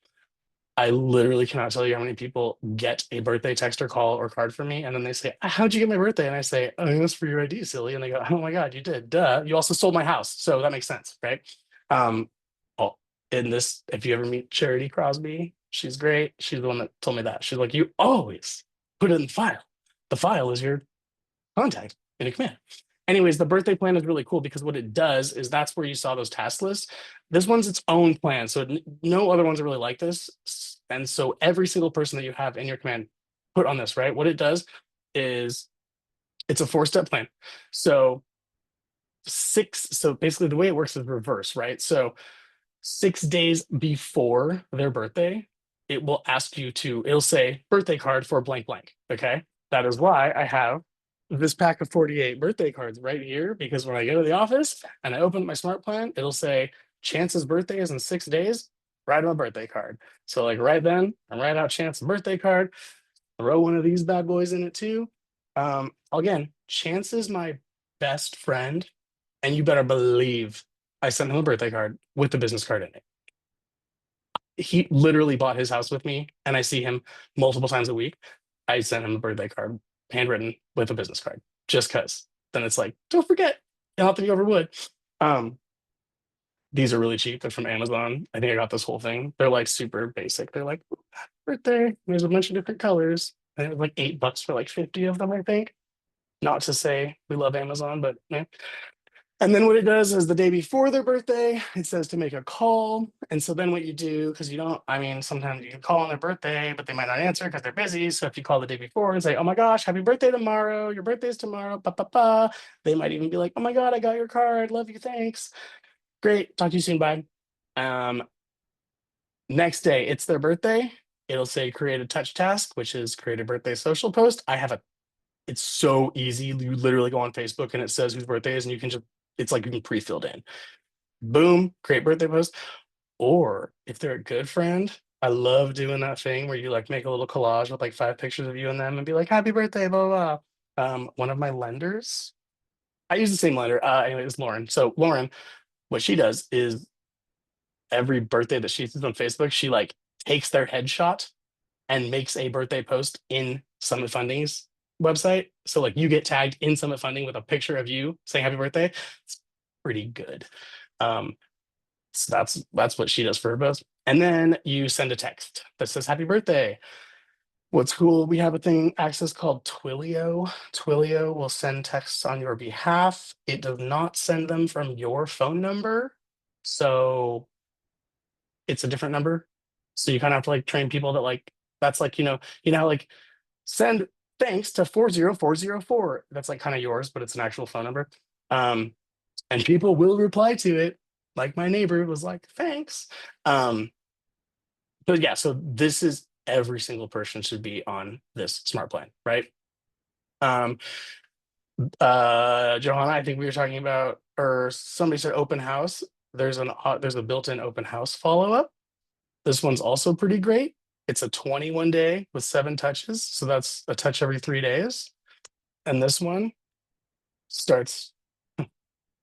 I literally cannot tell you how many people get a birthday text or call or card from me. And then they say, how'd you get my birthday? And I say, oh, it was for your ID, silly. And they go, oh my God, you did. Duh. You also sold my house. So that makes sense, right? Oh, in this, if you ever meet Charity Crosby, she's great. She's the one that told me that. She's like, you always put it in the file. The file is your contact in a command. Anyways, the birthday plan is really cool because what it does is that's where you saw those task lists. This one's its own plan. So no other ones are really like this. And so every single person that you have in your command put on this, right? What it does is it's a 4-step plan. So basically the way it works is reverse, right? So 6 days before their birthday, it will ask you to, it'll say birthday card for blank blank. Okay. That is why I have this pack of 48 birthday cards right here, because when I go to the office and I open my smart plan, it'll say Chance's birthday is in 6 days, write him a birthday card. So like right then, I write out Chance's birthday card, throw one of these bad boys in it too. Again, Chance is my best friend, and you better believe I sent him a birthday card with the business card in it. He literally bought his house with me, and I see him multiple times a week. I sent him a birthday card, handwritten with a business card, just because. Then it's like, don't forget, not that you ever would. These are really cheap. They're from Amazon. I think I got this whole thing. They're like super basic. They're like, birthday. There's a bunch of different colors. And it was like $8 for like 50 of them, I think. Not to say we love Amazon, but yeah. And then what it does is the day before their birthday, it says to make a call. And so then what you do, because you don't, I mean, sometimes you can call on their birthday, but they might not answer because they're busy. So if you call the day before and say, oh my gosh, happy birthday tomorrow, your birthday's tomorrow, they might even be like, oh my God, I got your card, love you, thanks. Great, talk to you soon, bye. Next day, it's their birthday. It'll say create a touch task, which is create a birthday social post. It's so easy. You literally go on Facebook and it says whose birthday is, and you can just, it's like you can pre-filled in. Boom, create birthday post. Or if they're a good friend, I love doing that thing where you like make a little collage with like 5 pictures of you and them and be like, happy birthday, blah, blah, blah. One of my lenders, I use the same lender. Anyway, it's Lauren. So Lauren, what she does is every birthday that she sees on Facebook, she like takes their headshot and makes a birthday post in Summit Funding's website. So like you get tagged in Summit Funding with a picture of you saying happy birthday. It's pretty good. So that's what she does for her post. And then you send a text that says happy birthday. What's cool, we have a thing access called Twilio. Twilio will send texts on your behalf. It does not send them from your phone number. So it's a different number. So you kind of have to like train people that like, that's like, like send thanks to 40404. That's like kind of yours, but it's an actual phone number. And people will reply to it. Like my neighbor was like, thanks. But yeah, so this is every single person should be on this smart plan, right? Johanna, I think we were talking about, or somebody said open house. There's a built-in open house follow-up. This one's also pretty great. It's a 21 day with 7 touches. So that's a touch every 3 days. And this one starts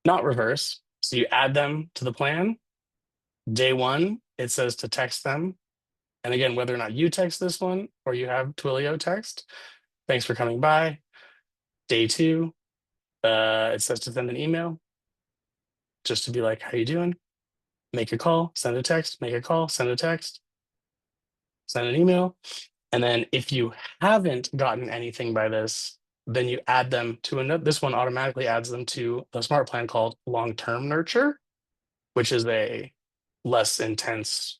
not reverse. So you add them to the plan. Day 1, it says to text them. And again, whether or not you text this one or you have Twilio text, thanks for coming by. Day 2, it says to send an email just to be like, how you doing? Make a call, send a text, make a call, send a text, send an email. And then if you haven't gotten anything by this, then you add them to another. This one automatically adds them to the smart plan called long-term nurture, which is a less intense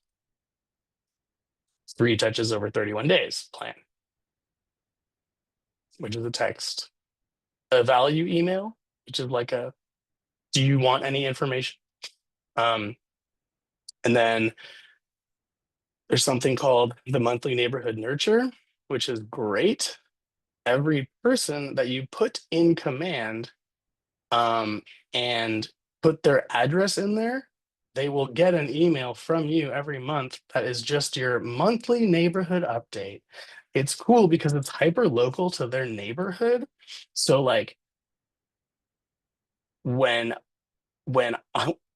3 touches over 31 days plan, which is a text. A value email, which is like a, do you want any information? And then there's something called the monthly neighborhood nurture, which is great. Every person that you put in command and put their address in there, they will get an email from you every month that is just your monthly neighborhood update. it's cool because it's hyper local to their neighborhood. So like when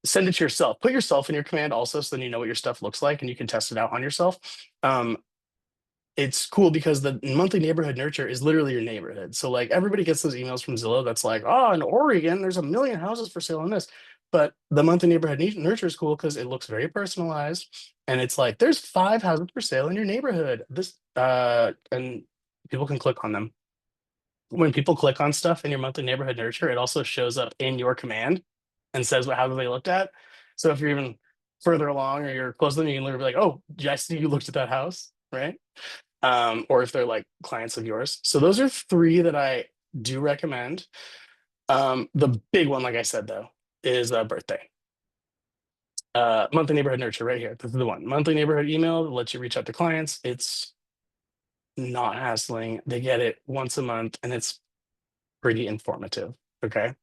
send it to yourself, put yourself in your command also, so then you know what your stuff looks like and you can test it out on yourself. It's cool because the monthly neighborhood nurture is literally your neighborhood. So like everybody gets those emails from Zillow that's like, oh, in Oregon, there's 1 million houses for sale on this. But the monthly neighborhood nurture is cool because it looks very personalized. And it's like, there's 5 houses for sale in your neighborhood. And people can click on them. When people click on stuff in your monthly neighborhood nurture, it also shows up in your command and says what houses they looked at. So if you're even further along or you're close to them, you can literally be like, oh, did I see you looked at that house? Right. Or if they're like clients of yours. So those are 3 that I do recommend. The big one, like I said, though, is a birthday. Monthly neighborhood nurture right here. This is the one. Monthly neighborhood email that lets you reach out to clients. It's not hassling. They get it once a month and it's pretty informative. Okay.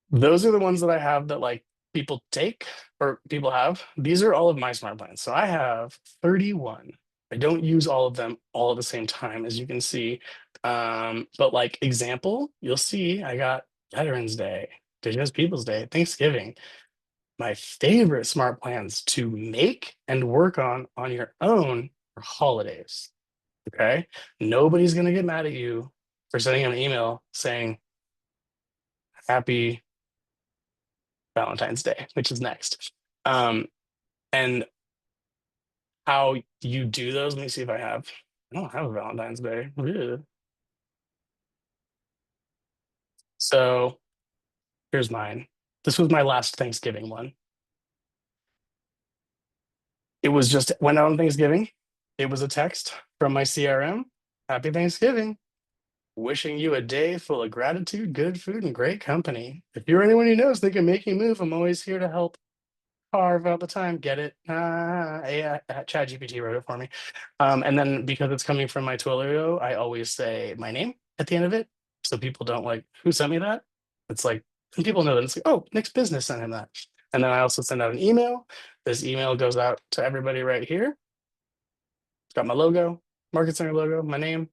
Those are the ones that I have that like people take or people have. These are all of my smart plans. So I have 31. I don't use all of them all at the same time, as you can see. But like example, you'll see I got Veterans Day, Indigenous Peoples Day, Thanksgiving. My favorite smart plans to make and work on your own are holidays. Okay. Nobody's going to get mad at you for sending an email saying happy Valentine's Day, which is next. And how you do those, let me see if I don't have a Valentine's Day. Ugh. So here's mine. This was my last Thanksgiving one. It was just went out on Thanksgiving. It was a text from my CRM. Happy Thanksgiving. Wishing you a day full of gratitude, good food, and great company. If you're anyone who knows they can make you move, I'm always here to help. Carve out the time, get it. ChatGPT wrote it for me. And then because it's coming from my Twilio, I always say my name at the end of it. So people don't like, who sent me that? It's like, and people know that it's like, oh, Nick's business sent him that. And then I also send out an email. This email goes out to everybody right here. It's got my logo, Market Center logo, my name,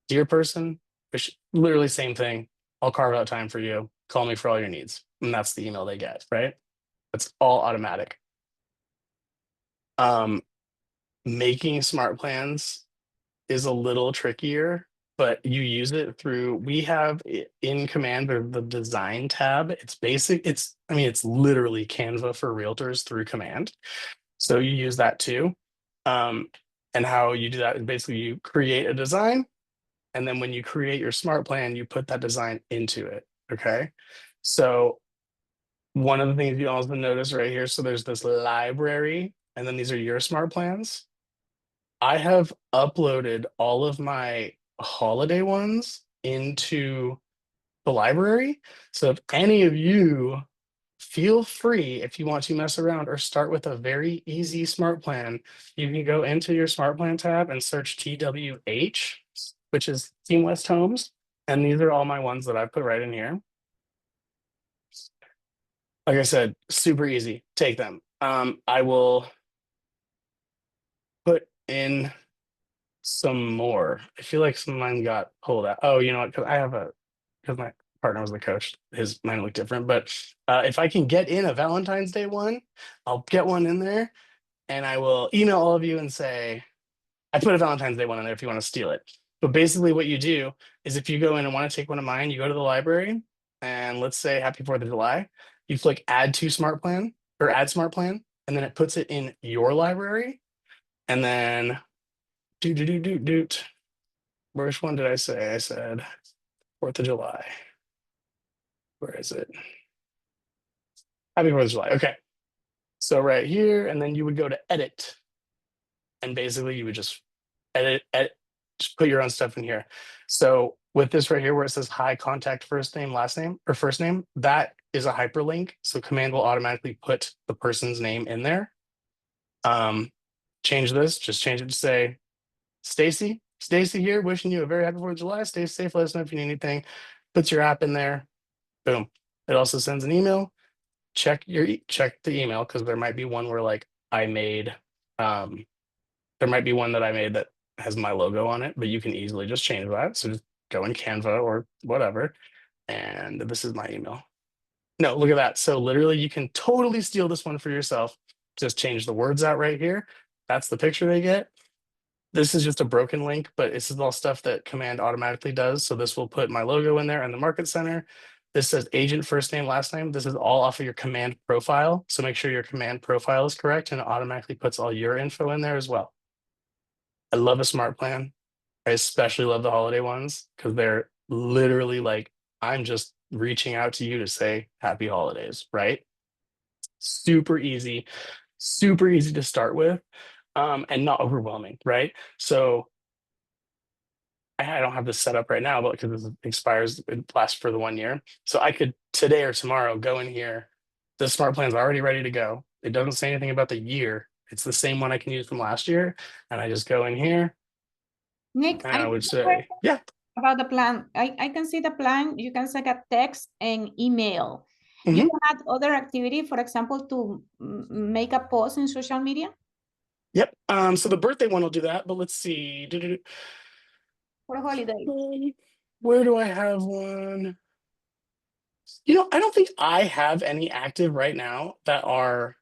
dear person, which literally same thing. I'll carve out time for you. Call me for all your needs. And that's the email they get, right? It's all automatic. Making smart plans is a little trickier, but you use it through, we have in command the design tab. It's basic. It's literally Canva for realtors through command. So you use that too. And how you do that is basically you create a design. And then when you create your smart plan, you put that design into it. Okay. So one of the things you also notice right here, so there's this library, and then these are your smart plans. I have uploaded all of my holiday ones into the library. So if any of you feel free, if you want to mess around or start with a very easy smart plan, you can go into your smart plan tab and search TWH, which is Team West Homes. And these are all my ones that I put right in here. Like I said, super easy. Take them. I will put in some more. I feel like some of mine got pulled out. Oh, you know what? Because my partner was the coach, mine looked different. But if I can get in a Valentine's Day one, I'll get one in there, and I will email all of you and say, I put a Valentine's Day one in there if you want to steal it. But basically, what you do is if you go in and want to take one of mine, you go to the library, and let's say Happy 4th of July. You click add to smart plan or add smart plan, and then it puts it in your library. And then which one did I say? I said 4th of July. Where is it? Happy 4th of July. Okay. So right here, and then you would go to edit. And basically you would just edit, just put your own stuff in here. So with this right here where it says hi contact first name, last name, or first name, that is a hyperlink. So command will automatically put the person's name in there. Change this, just change it to say Stacy here, wishing you a very happy 4th of July. Stay safe, let us know if you need anything. Puts your app in there. Boom. It also sends an email. Check the email, because there might be one where like there might be one that I made that has my logo on it, but you can easily just change that. So just go in Canva or whatever. And this is my email. No, look at that. So literally you can totally steal this one for yourself. Just change the words out right here. That's the picture they get. This is just a broken link, but this is all stuff that Command automatically does. So this will put my logo in there and the Market Center. This says agent first name, last name. This is all off of your Command profile. So make sure your Command profile is correct and it automatically puts all your info in there as well. I love a smart plan. I especially love the holiday ones because they're literally like, I'm just reaching out to you to say happy holidays, right? Super easy to start with, and not overwhelming, right? So I don't have this set up right now, but because it expires, it lasts for the 1 year. So I could today or tomorrow go in here. The smart plan's already ready to go. It doesn't say anything about the year. It's the same one I can use from last year. And I just go in here Nick, and I would have a question say, yeah. about the plan. I can see the plan. You can set a text and email. You Mhm. can add other activity, for example, to make a post in social media Yep. So the birthday one will do that, but let's see. for a holiday. Where do I have one? I don't think I have any active right now that are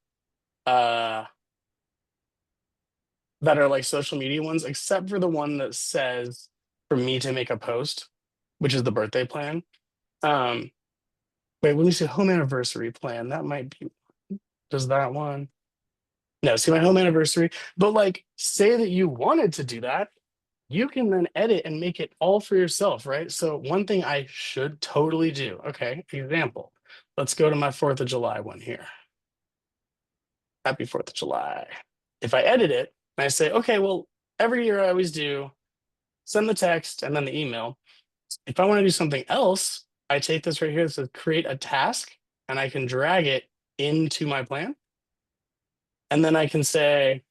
like social media ones, except for the one that says for me to make a post, which is the birthday plan. Wait, when you say home anniversary plan, that might be, does that one? No, see my home anniversary, but like say that you wanted to do that, you can then edit and make it all for yourself, right? So one thing I should totally do, okay, example, let's go to my 4th of July one here. Happy 4th of July. If I edit it and I say, okay, well, every year I always do send the text and then the email. If I want to do something else, I take this right here that says create a task and I can drag it into my plan. And then I can say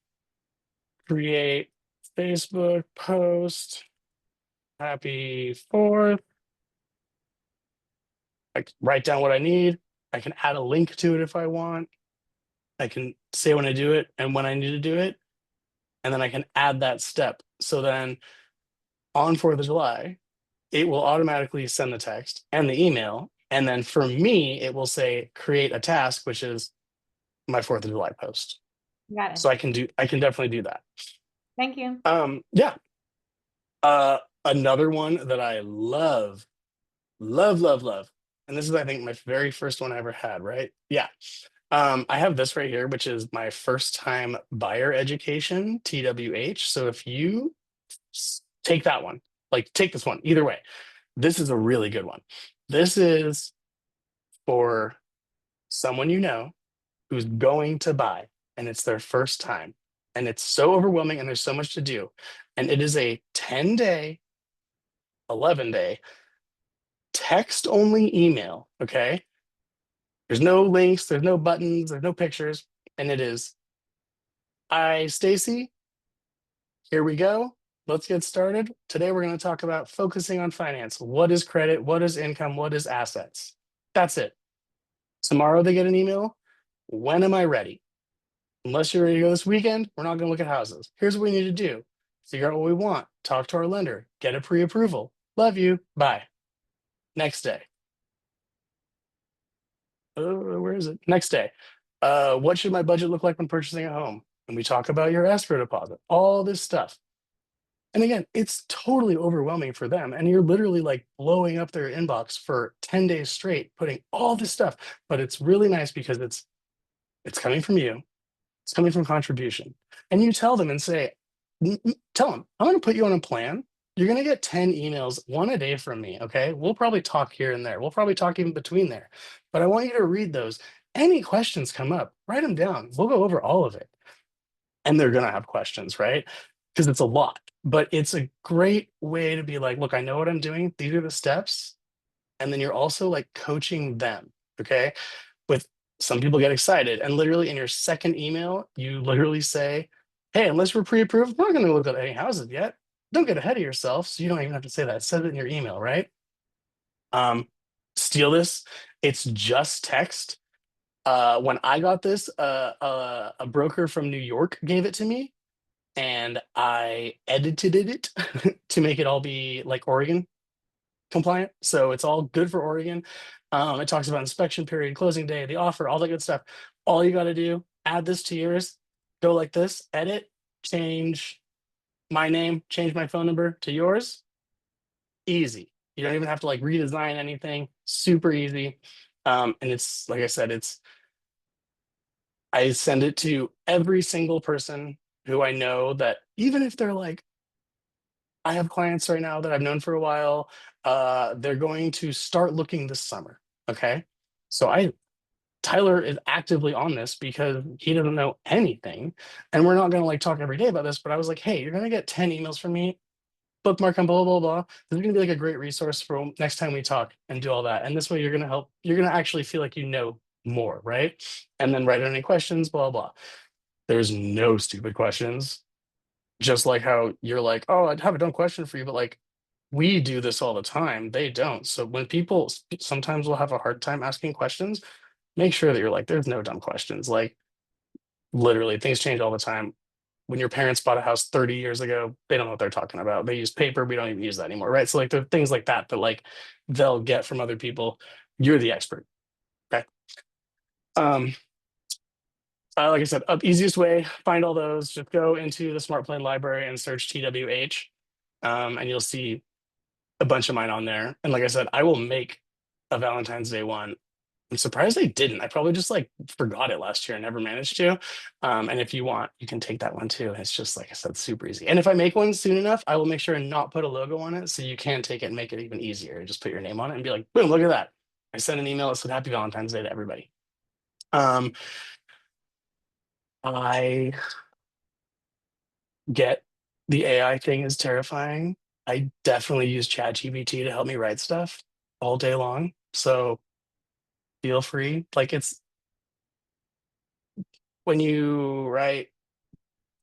create Facebook post, happy 4th. I can write down what I need. I can add a link to it if I want. I can say when I do it and when I need to do it. And then I can add that step. So then on 4th of July, it will automatically send the text and the email. And then for me, it will say create a task, which is my 4th of July post. Got it. So I can definitely do that. Thank you. Yeah. Another one that I love. And this is, I think, my very first one I ever had, right? Yeah. I have this right here, which is my first time buyer education, TWH. So if you take that one, like take this one, either way, this is a really good one. This is for someone you know who's going to buy and it's their first time. And it's so overwhelming and there's so much to do. And it is a 10-day, 11-day text only email. Okay. There's no links, there's no buttons, there's no pictures. And it is, hi, Stacy. Here we go. Let's get started. Today, we're going to talk about focusing on finance. What is credit? What is income? What is assets? That's it. Tomorrow, they get an email. When am I ready? Unless you're ready to go this weekend, we're not going to look at houses. Here's what we need to do. Figure out what we want. Talk to our lender. Get a pre-approval. Love you. Bye. Next day. Where is it? Next day. What should my budget look like when purchasing a home? And we talk about your escrow deposit, all this stuff. And again, it's totally overwhelming for them. And you're literally like blowing up their inbox for 10 days straight, putting all this stuff. But it's really nice because it's coming from you. It's coming from contribution. And you tell them and say, tell them, I'm going to put you on a plan. You're going to get 10 emails, one a day from me. Okay. We'll probably talk here and there. We'll probably talk even between there. But I want you to read those. Any questions come up, write them down. We'll go over all of it. And they're going to have questions, right? Because it's a lot. But it's a great way to be like, look, I know what I'm doing. These are the steps. And then you're also like coaching them. Okay. With some people get excited. And literally in your second email, you literally say, hey, unless we're pre-approved, we're not going to look at any houses yet. Don't get ahead of yourself. So you don't even have to say that. Send it in your email, right? Steal this. It's just text. When I got this, a broker from New York gave it to me. and I edited it to make it all be like Oregon compliant. So it's all good for Oregon. It talks about inspection period, closing day, the offer, all that good stuff. All you got to do, add this to yours, go like this, edit, change my name, change my phone number to yours. Easy. You don't even have to like redesign anything. Super easy. And it's like I said, I send it to every single person who I know that even if they're like, I have clients right now that I've known for a while, they're going to start looking this summer. Okay. So Tyler is actively on this because he doesn't know anything. And we're not going to like talk every day about this, but I was like, hey, you're going to get 10 emails from me, bookmark on blah, blah, blah. This is going to be like a great resource for next time we talk and do all that. And this way you're going to help, you're going to actually feel like you know more, right? And then write down any questions, blah, blah. There's no stupid questions. Just like how you're like, oh, I'd have a dumb question for you, but like we do this all the time. They don't. So when people sometimes will have a hard time asking questions, make sure that you're like, there's no dumb questions. Like literally things change all the time. When your parents bought a house 30 years ago, they don't know what they're talking about. They use paper. We don't even use that anymore. Right. So like there are things like that that like they'll get from other people. You're the expert. Okay. Like I said, easiest way, find all those, just go into the Smart Plan library and search TWH. And you'll see a bunch of mine on there. And like I said, I will make a Valentine's Day one. I'm surprised I didn't. I probably just like forgot it last year and never managed to. And if you want, you can take that one too. It's just like I said, super easy. And if I make one soon enough, I will make sure and not put a logo on it. So you can take it and make it even easier. Just put your name on it and be like, boom, look at that. I sent an email that said Happy Valentine's Day to everybody. I get the AI thing is terrifying. I definitely use ChatGPT to help me write stuff all day long. So feel free. Like it's when you write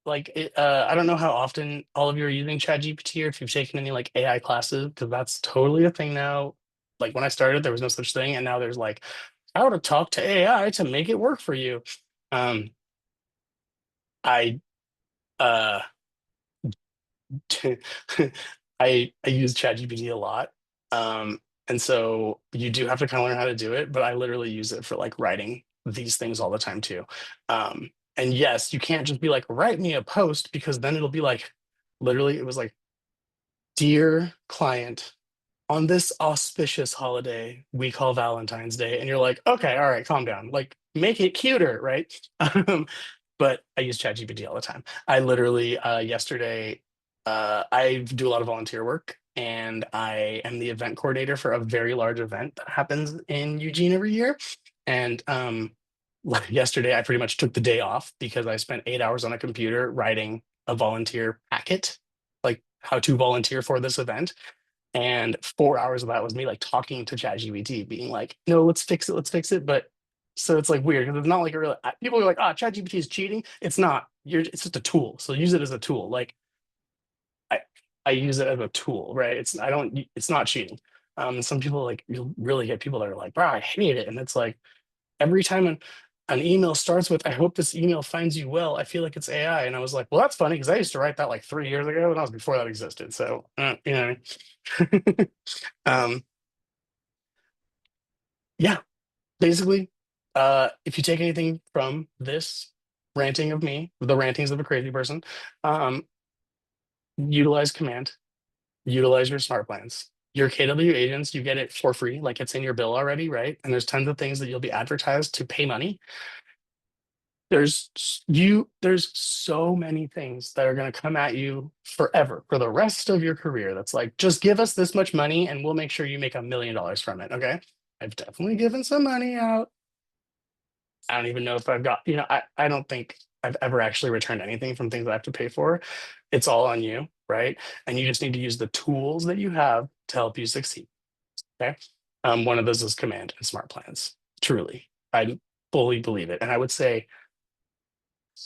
like I don't know how often all of you are using ChatGPT or if you've taken any like AI classes, because that's totally a thing now. Like when I started, there was no such thing, and now there's like how to talk to AI to make it work for you. I uh I use ChatGPT a lot. And so you do have to kind of learn how to do it, but I literally use it for like writing these things all the time too. And yes, you can't just be like, write me a post, because then it'll be like, literally, it was like, dear client, on this auspicious holiday we call Valentine's Day. And you're like, okay, all right, calm down. Like, make it cuter, right? But I use ChatGPT all the time. I literally, yesterday, I do a lot of volunteer work, and I am the event coordinator for a very large event that happens in Eugene every year. And like yesterday, I pretty much took the day off because I spent 8 hours on a computer writing a volunteer packet, like how to volunteer for this event. And 4 hours of that was me like talking to ChatGPT, being like, no, let's fix it, let's fix it. But so it's like weird because it's not like a real people are like, ah, ChatGPT is cheating. It's not. It's just a tool. So use it as a tool. Like I use it as a tool, right? It's not cheating. Some people like you'll really get people that are like, bro, I hate it. And it's like every time an email starts with, I hope this email finds you well, I feel like it's AI. And I was like, well, that's funny because I used to write that like 3 years ago, and that was before that existed. So you know what I mean? Yeah, basically, if you take anything from this ranting of me, the rantings of a crazy person, utilize Command, utilize your smart plans. Your KW agents, you get it for free, like it's in your bill already, right? And there's tons of things that you'll be advertised to pay money. There's so many things that are going to come at you forever for the rest of your career. That's like, just give us this much money and we'll make sure you make $1 million from it. Okay. I've definitely given some money out. I don't even know if I've got, I don't think I've ever actually returned anything from things I have to pay for. It's all on you, right? And you just need to use the tools that you have to help you succeed. Okay. One of those is Command and Smart Plans. Truly, I fully believe it. And I would say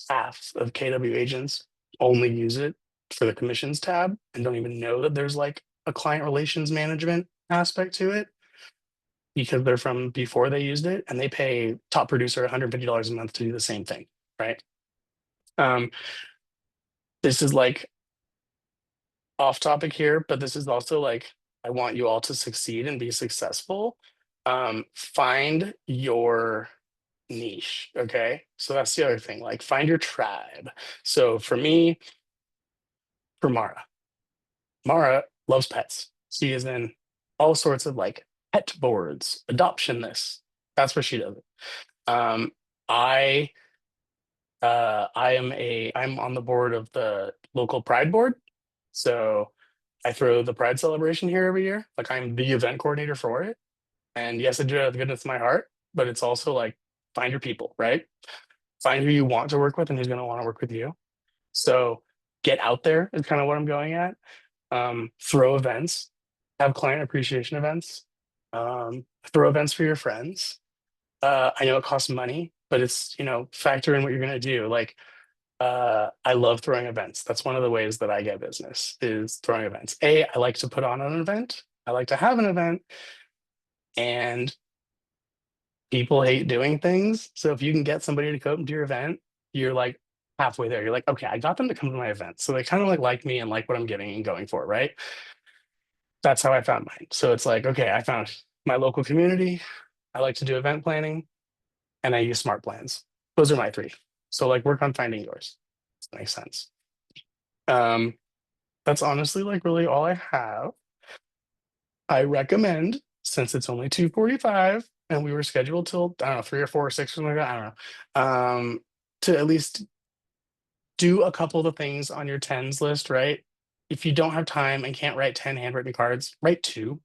half of KW agents only use it for the commissions tab and don't even know that there's like a client relations management aspect to it, because they're from before they used it and they pay top producer $150 a month to do the same thing, right? this is like off topic here, but this is also like, I want you all to succeed and be successful. Find your niche. Okay. So that's the other thing. Like, find your tribe. So for me, for Mara loves pets. She is in all sorts of like pet boards, adoption this. That's where she does it. Um, I I'm on the board of the local Pride board. So I throw the Pride celebration here every year. Like, I'm the event coordinator for it. And yes, I do it out of the goodness of my heart, but it's also like, find your people, right? Find who you want to work with and who's going to want to work with you. So get out there is kind of what I'm going at. Throw events, have client appreciation events, throw events for your friends. I know it costs money, but it's, factor in what you're going to do. Like, I love throwing events. That's one of the ways that I get business, is throwing events. I like to put on an event. I like to have an event, and people hate doing things. So if you can get somebody to come to your event, you're like halfway there. You're like, okay, I got them to come to my event. So they kind of like me and like what I'm getting and going for, right? That's how I found mine. So it's like, okay, I found my local community. I like to do event planning, and I use smart plans. Those are my three. So like, work on finding yours. That makes sense. That's honestly like really all I have. I recommend, since it's only 2:45 and we were scheduled till, I don't know, 3 or 4 or 6 or something like that, I don't know, to at least do a couple of the things on your 10s list, right? If you don't have time and can't write 10 handwritten cards, write 2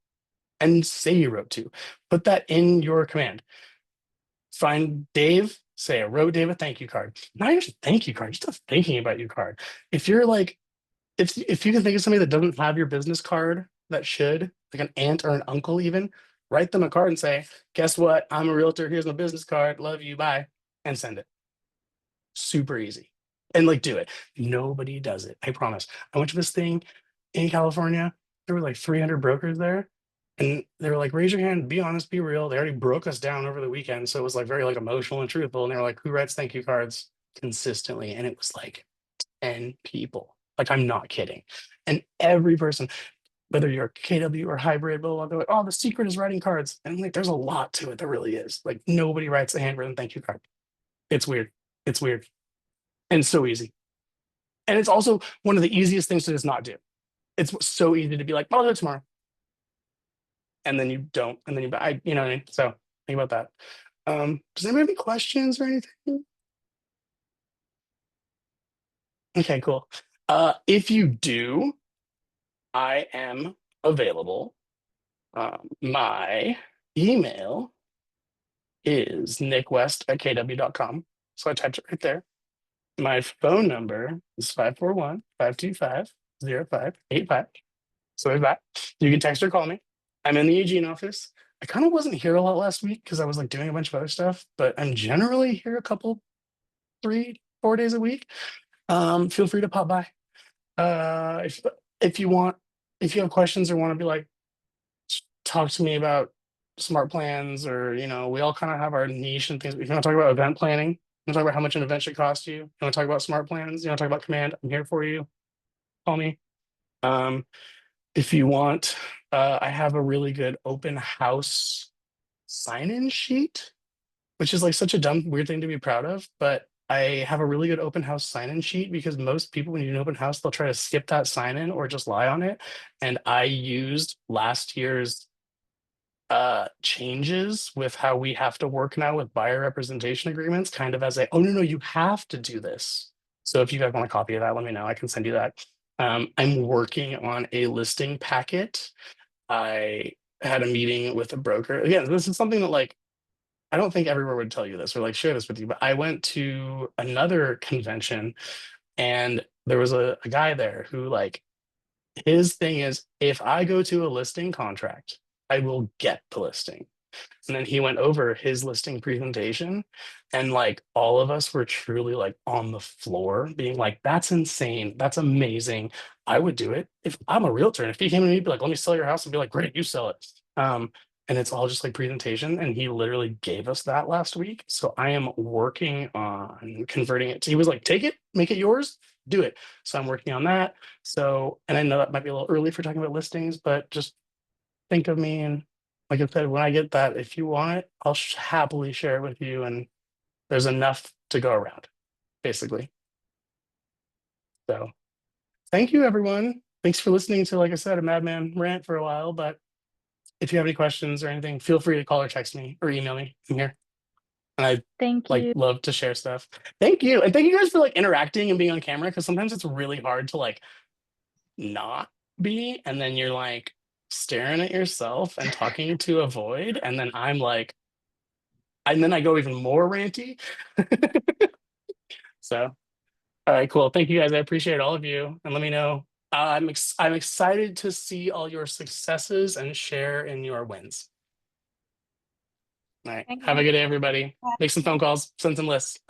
and say you wrote 2. Put that in your command. Find Dave, say, I wrote Dave a thank you card. Not even a thank you card, just a thinking about you card. If you're like, if you can think of somebody that doesn't have your business card that should, like an aunt or an uncle even, write them a card and say, guess what? I'm a realtor. Here's my business card. Love you. Bye. And send it. Super easy. And like, do it. Nobody does it. I promise. I went to this thing in California. There were like 300 brokers there. And they were like, raise your hand, be honest, be real. They already broke us down over the weekend. So it was like very like emotional and truthful. And they were like, who writes thank you cards consistently? And it was like 10 people. Like, I'm not kidding. And every person, whether you're KW or hybrid, blah, blah, blah, they're like, oh, the secret is writing cards. And I'm like, there's a lot to it. There really is. Like, nobody writes a handwritten thank you card. It's weird. It's weird. And so easy. And it's also one of the easiest things to just not do. It's so easy to be like, I'll do it tomorrow. And then you don't. And then you know what I mean? So think about that. Does anybody have any questions or anything? Okay, cool. If you do, I am available. My email is nickwest@kw.com. So I typed it right there. My phone number is 541-525-0585. So there's that. You can text or call me. I'm in the Eugene office. I kind of wasn't here a lot last week because I was like doing a bunch of other stuff, but I'm generally here a couple, 3-4 days a week. Feel free to pop by. If you have questions or want to be like, talk to me about smart plans, or we all kind of have our niche and things. If you want to talk about event planning, you want to talk about how much an event should cost you, want to talk about smart plans, you want to talk about command, I'm here for you. Call me. If you want, I have a really good open house sign-in sheet, which is like such a dumb, weird thing to be proud of, but I have a really good open house sign-in sheet because most people, when you do an open house, they'll try to skip that sign-in or just lie on it. And I used last year's changes with how we have to work now with buyer representation agreements, kind of as a, oh no, you have to do this. So if you guys want a copy of that, let me know. I can send you that. I'm working on a listing packet. I had a meeting with a broker. Again, this is something that like, I don't think everywhere would tell you this or like share this with you, but I went to another convention and there was a guy there who like, his thing is, if I go to a listing contract, I will get the listing. And then he went over his listing presentation and like all of us were truly like on the floor being like, that's insane. That's amazing. I would do it if I'm a realtor. And if he came to me, he'd be like, let me sell your house, and be like, great, you sell it. And it's all just like presentation. And he literally gave us that last week. So I am working on converting it. He was like, take it, make it yours, do it. So I'm working on that. So, and I know that might be a little early for talking about listings, but just think of me. And like I said, when I get that, if you want it, I'll happily share it with you. And there's enough to go around, basically. So thank you, everyone. Thanks for listening to, like I said, a madman rant for a while. But if you have any questions or anything, feel free to call or text me or email me. I'm here. And I Thank like you. love to share stuff. Thank you. And thank you guys for like interacting and being on camera, because sometimes it's really hard to like not be, and then you're like staring at yourself and talking to a void, and then I'm like, and then I go even more ranty. So all right, cool. Thank you guys. I appreciate all of you. And let me know. I'm excited to see all your successes and share in your wins. All right. Thank Have a you. good day, everybody. Make some phone calls, send some lists. Bye.